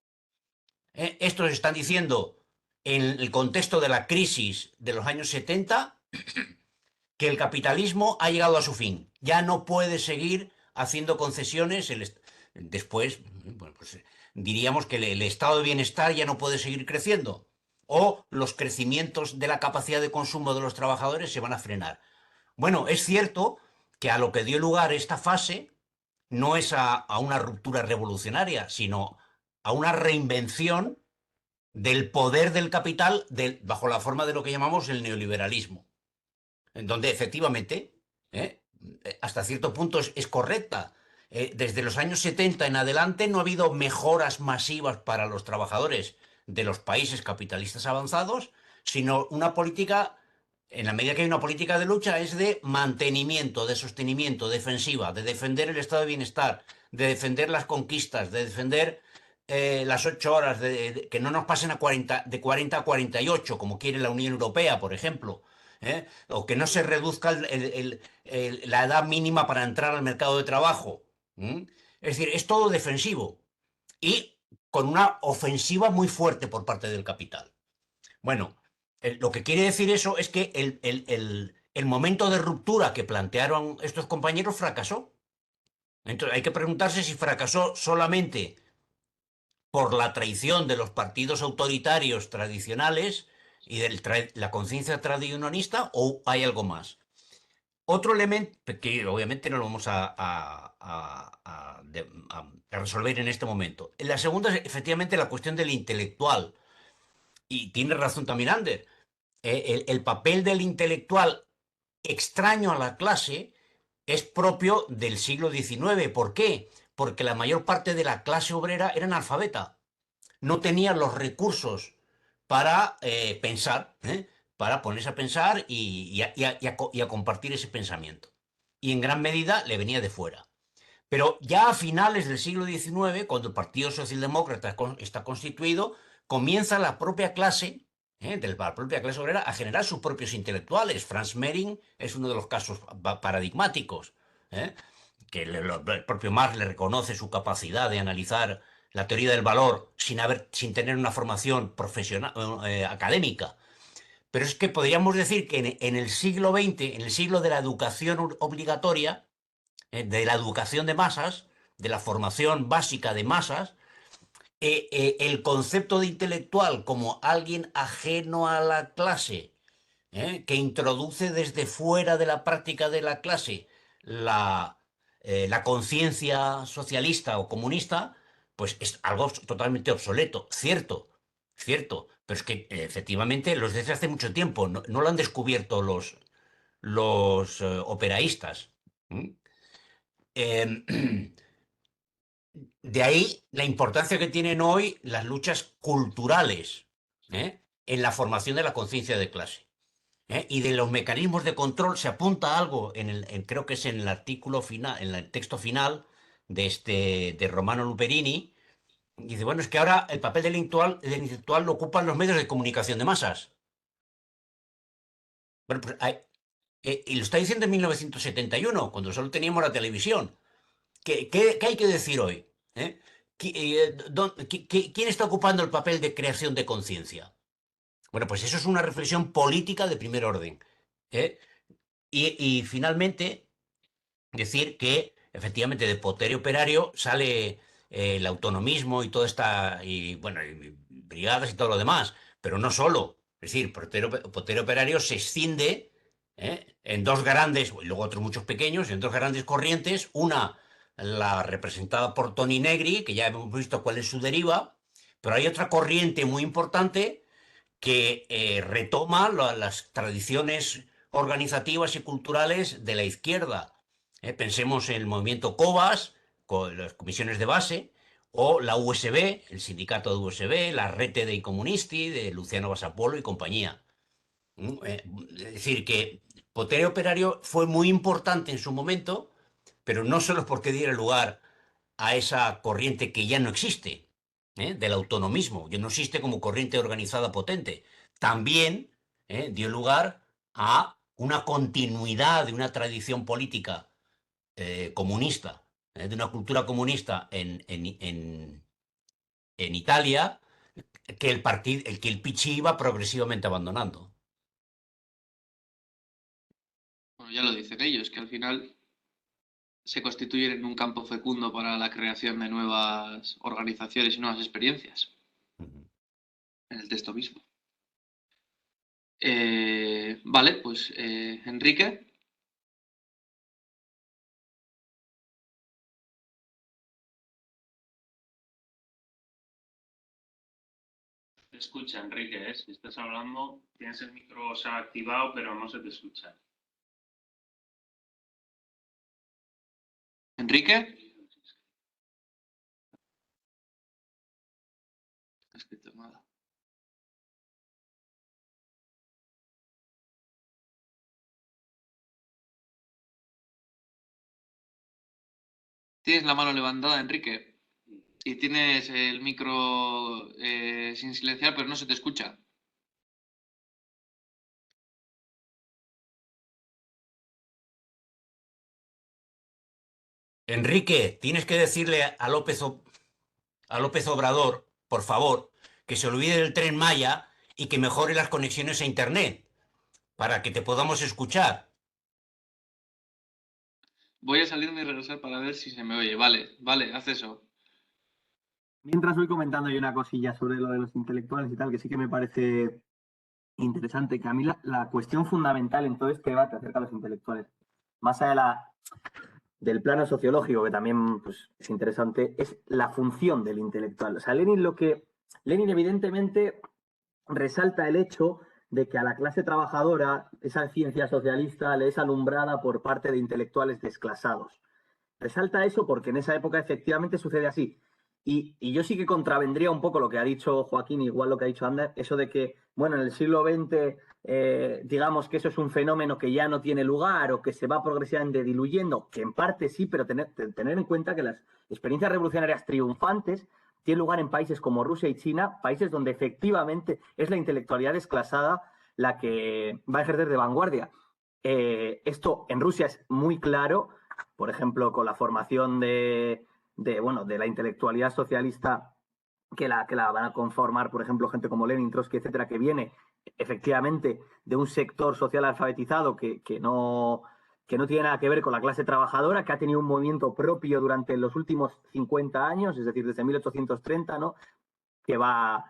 estos están diciendo en el contexto de la crisis de los años 70 que el capitalismo ha llegado a su fin. Ya no puede seguir haciendo concesiones. Después, bueno, pues, diríamos que el estado de bienestar ya no puede seguir creciendo. O los crecimientos de la capacidad de consumo de los trabajadores se van a frenar. Bueno, es cierto que a lo que dio lugar esta fase no es a una ruptura revolucionaria, sino a una reinvención del poder del capital bajo la forma de lo que llamamos el neoliberalismo, en donde efectivamente, hasta cierto punto es correcta. Desde los años 70 en adelante no ha habido mejoras masivas para los trabajadores de los países capitalistas avanzados, sino una política, en la medida que hay una política de lucha, es de mantenimiento, de sostenimiento, defensiva, de defender el estado de bienestar, de defender las conquistas, de defender las 8 horas, que no nos pasen de 40 a 48, como quiere la Unión Europea, por ejemplo. O que no se reduzca la edad mínima para entrar al mercado de trabajo. Es decir, es todo defensivo y con una ofensiva muy fuerte por parte del capital. Bueno, lo que quiere decir eso es que el momento de ruptura que plantearon estos compañeros fracasó. Entonces hay que preguntarse si fracasó solamente por la traición de los partidos autoritarios tradicionales y de la conciencia tradicionalista, o hay algo más. Otro elemento que obviamente no lo vamos a resolver en este momento. La segunda es efectivamente la cuestión del intelectual. Y tiene razón también Ander. El papel del intelectual extraño a la clase es propio del siglo XIX. ¿Por qué? Porque la mayor parte de la clase obrera era analfabeta. No tenía los recursos para pensar, para ponerse a pensar y a compartir ese pensamiento. Y en gran medida le venía de fuera. Pero ya a finales del siglo XIX, cuando el Partido Socialdemócrata está constituido, comienza la propia clase, la propia clase obrera, a generar sus propios intelectuales. Franz Mehring es uno de los casos paradigmáticos, que el propio Marx le reconoce su capacidad de analizar la teoría del valor sin tener una formación profesional, académica. Pero es que podríamos decir que en el siglo XX, en el siglo de la educación obligatoria, de la educación de masas, de la formación básica de masas, el concepto de intelectual como alguien ajeno a la clase, que introduce desde fuera de la práctica de la clase la conciencia socialista o comunista, pues es algo totalmente obsoleto. Cierto, cierto, pero es que efectivamente los desde hace mucho tiempo no lo han descubierto los operaístas. De ahí la importancia que tienen hoy las luchas culturales, en la formación de la conciencia de clase. Y de los mecanismos de control se apunta algo, creo que es en el artículo final, en el texto final de Romano Luperini. Dice, bueno, es que ahora el papel del intelectual lo ocupan los medios de comunicación de masas. Bueno, pues y lo está diciendo en 1971, cuando solo teníamos la televisión. ¿Qué hay que decir hoy? ¿Quién está ocupando el papel de creación de conciencia? Bueno, pues eso es una reflexión política de primer orden. Y finalmente, decir que efectivamente de Potere Operario sale el autonomismo y todo y bueno, y brigadas y todo lo demás, pero no solo. Es decir, Potere Operario se escinde en dos grandes, y luego otros muchos pequeños, en dos grandes corrientes, una la representada por Toni Negri, que ya hemos visto cuál es su deriva, pero hay otra corriente muy importante que retoma las tradiciones organizativas y culturales de la izquierda. Pensemos en el movimiento COVAS, con las comisiones de base, o la USB, el sindicato de USB, la Rete dei Comunisti, de Luciano Vasapolo y compañía. Es decir, que Potere Operario fue muy importante en su momento, pero no solo porque diera lugar a esa corriente que ya no existe, del autonomismo, que no existe como corriente organizada potente. También dio lugar a una continuidad de una tradición política comunista, de una cultura comunista en Italia, que el PC iba progresivamente abandonando. Bueno, ya lo dicen ellos, que al final se constituyen en un campo fecundo para la creación de nuevas organizaciones y nuevas experiencias, en el texto mismo. Vale, pues Enrique. Te escucha, Enrique, ¿eh? Si estás hablando, tienes el micro, o sea, activado, pero no se te escucha. Enrique. No he escrito nada. Tienes la mano levantada, Enrique, y tienes el micro sin silenciar, pero no se te escucha. Enrique, tienes que decirle a López Obrador, por favor, que se olvide del Tren Maya y que mejore las conexiones a Internet para que te podamos escuchar. Voy a salirme y regresar para ver si se me oye. Vale, vale, haz eso. Mientras voy comentando yo una cosilla sobre lo de los intelectuales y tal, que sí que me parece interesante, que a mí la cuestión fundamental en todo este debate acerca de los intelectuales, más allá del plano sociológico, que también pues, es interesante, es la función del intelectual. O sea, Lenin evidentemente resalta el hecho de que a la clase trabajadora esa ciencia socialista le es alumbrada por parte de intelectuales desclasados. Resalta eso porque en esa época efectivamente sucede así. Y yo sí que contravendría un poco lo que ha dicho Joaquín, igual lo que ha dicho Ander, eso de que, bueno, en el siglo XX, digamos que eso es un fenómeno que ya no tiene lugar o que se va progresivamente diluyendo, que en parte sí, pero tener en cuenta que las experiencias revolucionarias triunfantes tienen lugar en países como Rusia y China, países donde efectivamente es la intelectualidad desclasada la que va a ejercer de vanguardia. Esto en Rusia es muy claro, por ejemplo, con la formación de la intelectualidad socialista que la van a conformar, por ejemplo, gente como Lenin, Trotsky, etcétera, que viene efectivamente de un sector social alfabetizado que no tiene nada que ver con la clase trabajadora, que ha tenido un movimiento propio durante los últimos 50 años, es decir, desde 1830, ¿no? que va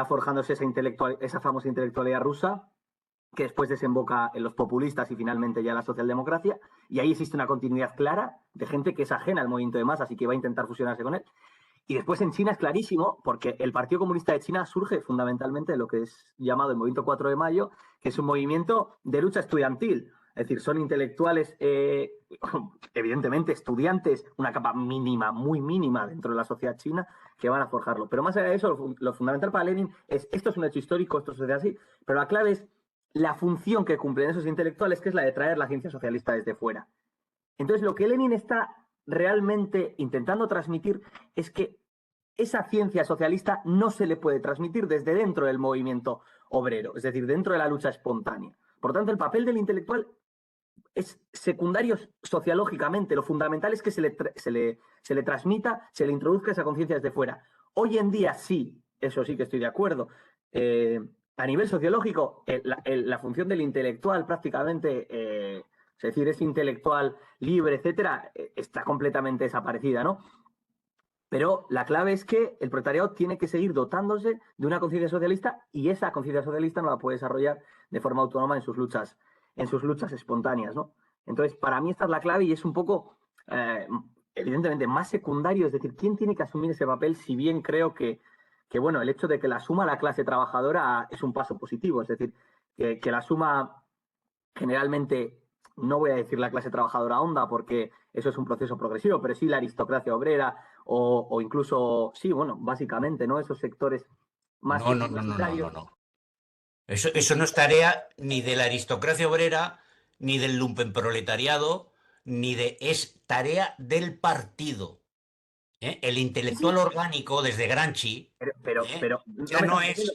forjándose esa famosa intelectualidad rusa, que después desemboca en los populistas y finalmente ya la socialdemocracia, y ahí existe una continuidad clara de gente que es ajena al movimiento de masas y que va a intentar fusionarse con él. Y después en China es clarísimo, porque el Partido Comunista de China surge fundamentalmente de lo que es llamado el Movimiento 4 de Mayo, que es un movimiento de lucha estudiantil. Es decir, son intelectuales, evidentemente estudiantes, una capa mínima, muy mínima dentro de la sociedad china, que van a forjarlo. Pero más allá de eso, lo fundamental para Lenin es, esto es un hecho histórico, esto sucede así, pero la clave es la función que cumplen esos intelectuales, que es la de traer la ciencia socialista desde fuera. Entonces, lo que Lenin está realmente intentando transmitir es que esa ciencia socialista no se le puede transmitir desde dentro del movimiento obrero, es decir, dentro de la lucha espontánea. Por tanto, el papel del intelectual es secundario sociológicamente. Lo fundamental es que se le transmita, se le introduzca esa conciencia desde fuera. Hoy en día sí, eso sí que estoy de acuerdo. A nivel sociológico, la función del intelectual prácticamente, es decir, ese intelectual libre, etcétera, está completamente desaparecida, ¿no? Pero la clave es que el proletariado tiene que seguir dotándose de una conciencia socialista y esa conciencia socialista no la puede desarrollar de forma autónoma en sus luchas en sus luchas espontáneas, ¿no? Entonces, para mí esta es la clave y es un poco, evidentemente, más secundario, es decir, ¿quién tiene que asumir ese papel? Si bien creo que bueno, el hecho de que la asuma la clase trabajadora es un paso positivo, es decir, que la asuma generalmente, no voy a decir la clase trabajadora honda porque eso es un proceso progresivo, pero sí la aristocracia obrera o incluso, sí, bueno, básicamente, ¿no? Esos sectores más No, no, no, no, no, no, universitarios. no. Eso no es tarea ni de la aristocracia obrera, ni del lumpenproletariado, es tarea del partido. ¿Eh? El Sí, sí, intelectual orgánico, desde Gramsci, pero no ya me no estás diciendo.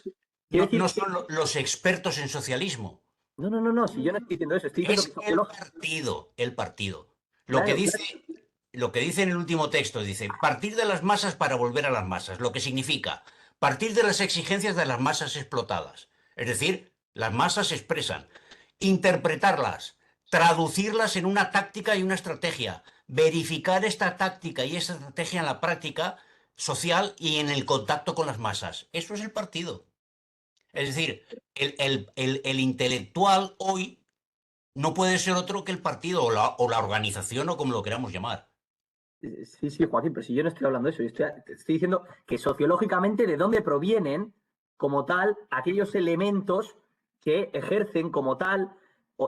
Quiero no, decir no que. son los expertos en socialismo. No, si yo no estoy diciendo eso, estoy diciendo que Es el sociológico. partido, el partido. Lo que Claro, dice, claro. lo que dice en el último texto, dice, partir de las masas para volver a las masas, lo que significa partir de las exigencias de las masas explotadas. Es decir, las masas se expresan, interpretarlas, traducirlas en una táctica y una estrategia, verificar esta táctica y esta estrategia en la práctica social y en el contacto con las masas. Eso es el partido. Es decir, el intelectual hoy no puede ser otro que el partido o la organización o como lo queramos llamar. Sí, Joaquín, pero si yo no estoy hablando de eso, te estoy diciendo que sociológicamente de dónde provienen como tal aquellos elementos que ejercen como tal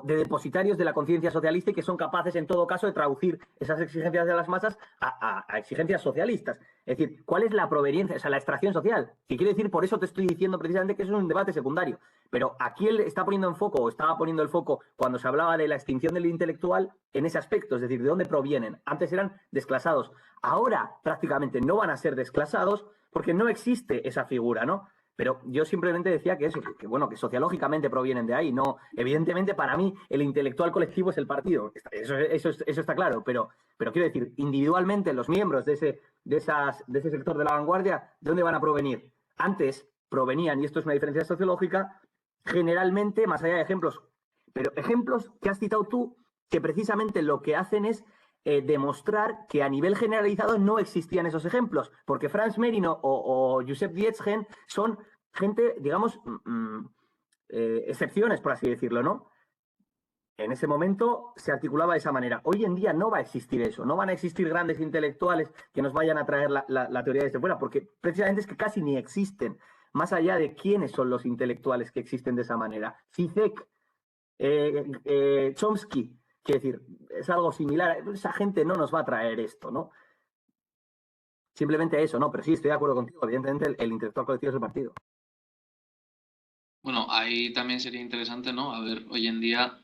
de depositarios de la conciencia socialista y que son capaces en todo caso de traducir esas exigencias de las masas a exigencias socialistas. Es decir, ¿cuál es la proveniencia, o sea, la extracción social? Que quiere decir, por eso te estoy diciendo precisamente que eso es un debate secundario. Pero aquí él está poniendo en foco, o estaba poniendo el foco, cuando se hablaba de la extinción del intelectual, en ese aspecto, es decir, de dónde provienen. Antes eran desclasados, ahora prácticamente no van a ser desclasados porque no existe esa figura, ¿no? Pero yo simplemente decía que eso, que bueno, que sociológicamente provienen de ahí. No, evidentemente, para mí, el intelectual colectivo es el partido. Eso está claro. Pero quiero decir, individualmente, los miembros de ese sector de la vanguardia, ¿de dónde van a provenir? Antes provenían, y esto es una diferencia sociológica, generalmente, más allá de ejemplos, pero ejemplos que has citado tú, que precisamente lo que hacen es demostrar que a nivel generalizado no existían esos ejemplos, porque Franz Merino o Josep Dietzgen son gente, digamos, excepciones, por así decirlo, ¿no? En ese momento se articulaba de esa manera. Hoy en día no va a existir eso, no van a existir grandes intelectuales que nos vayan a traer la teoría desde fuera, porque precisamente es que casi ni existen, más allá de quiénes son los intelectuales que existen de esa manera. Zizek, Chomsky, quiere decir, es algo similar. Esa gente no nos va a traer esto, ¿no? Simplemente eso, ¿no? Pero sí, estoy de acuerdo contigo. Evidentemente, el intelectual colectivo es el partido. Bueno, ahí también sería interesante, ¿no? A ver, hoy en día,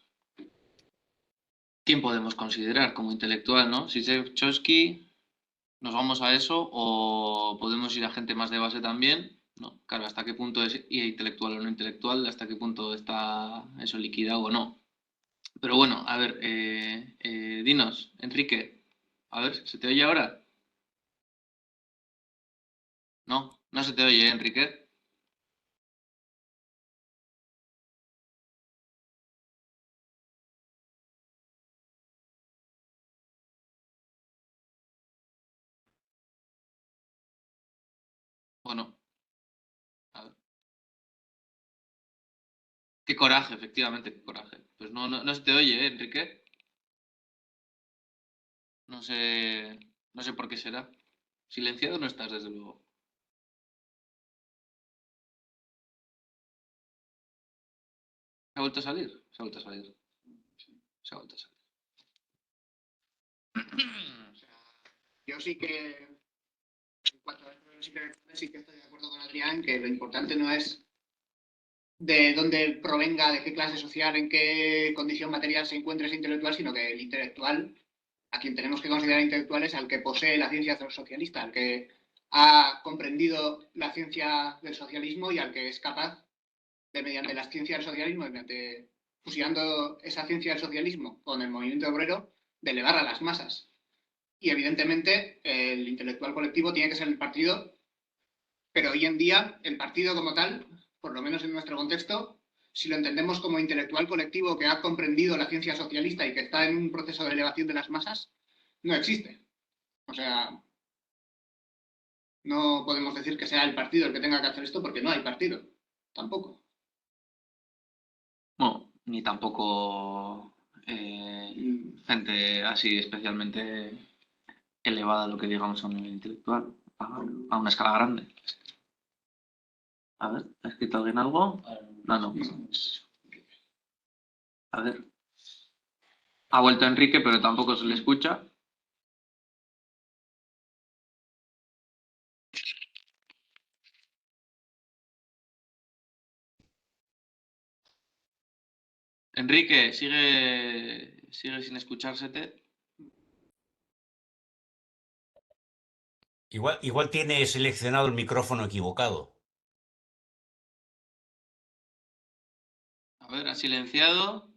¿quién podemos considerar como intelectual, ¿no? Si es Chomsky, ¿nos vamos a eso o podemos ir a gente más de base también? ¿No? Claro, ¿hasta qué punto es intelectual o no intelectual? ¿Hasta qué punto está eso liquidado o no? Pero bueno, a ver, dinos, Enrique, a ver, ¿se te oye ahora? No, no se te oye, Enrique. Bueno, a ver. Qué coraje, efectivamente, qué coraje. Pues no se te oye, Enrique. No sé, no sé por qué será. Silenciado no estás, desde luego. ¿Se ha vuelto a salir? Se ha vuelto a salir. Se ha vuelto a salir. O sea, yo sí que, en cuanto a los intelectuales, sí que estoy de acuerdo con Adrián que lo importante no es de dónde provenga, de qué clase social, en qué condición material se encuentre ese intelectual, sino que el intelectual, a quien tenemos que considerar intelectual, es al que posee la ciencia socialista, al que ha comprendido la ciencia del socialismo y al que es capaz de, mediante las ciencias del socialismo, mediante fusionando esa ciencia del socialismo con el movimiento obrero, de elevar a las masas. Y evidentemente el intelectual colectivo tiene que ser el partido, pero hoy en día el partido como tal, por lo menos en nuestro contexto, si lo entendemos como intelectual colectivo que ha comprendido la ciencia socialista y que está en un proceso de elevación de las masas, no existe. O sea, no podemos decir que sea el partido el que tenga que hacer esto porque no hay partido, tampoco. Bueno, ni tampoco gente así especialmente elevada, lo que digamos a un nivel intelectual, a una escala grande. A ver, ¿ha escrito alguien algo? No. A ver. Ha vuelto Enrique, pero tampoco se le escucha. Enrique, sigue sin escuchársete. Igual tiene seleccionado el micrófono equivocado. A ver, ha silenciado.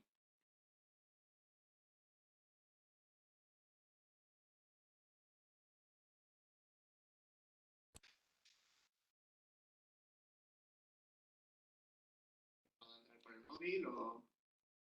por el móvil o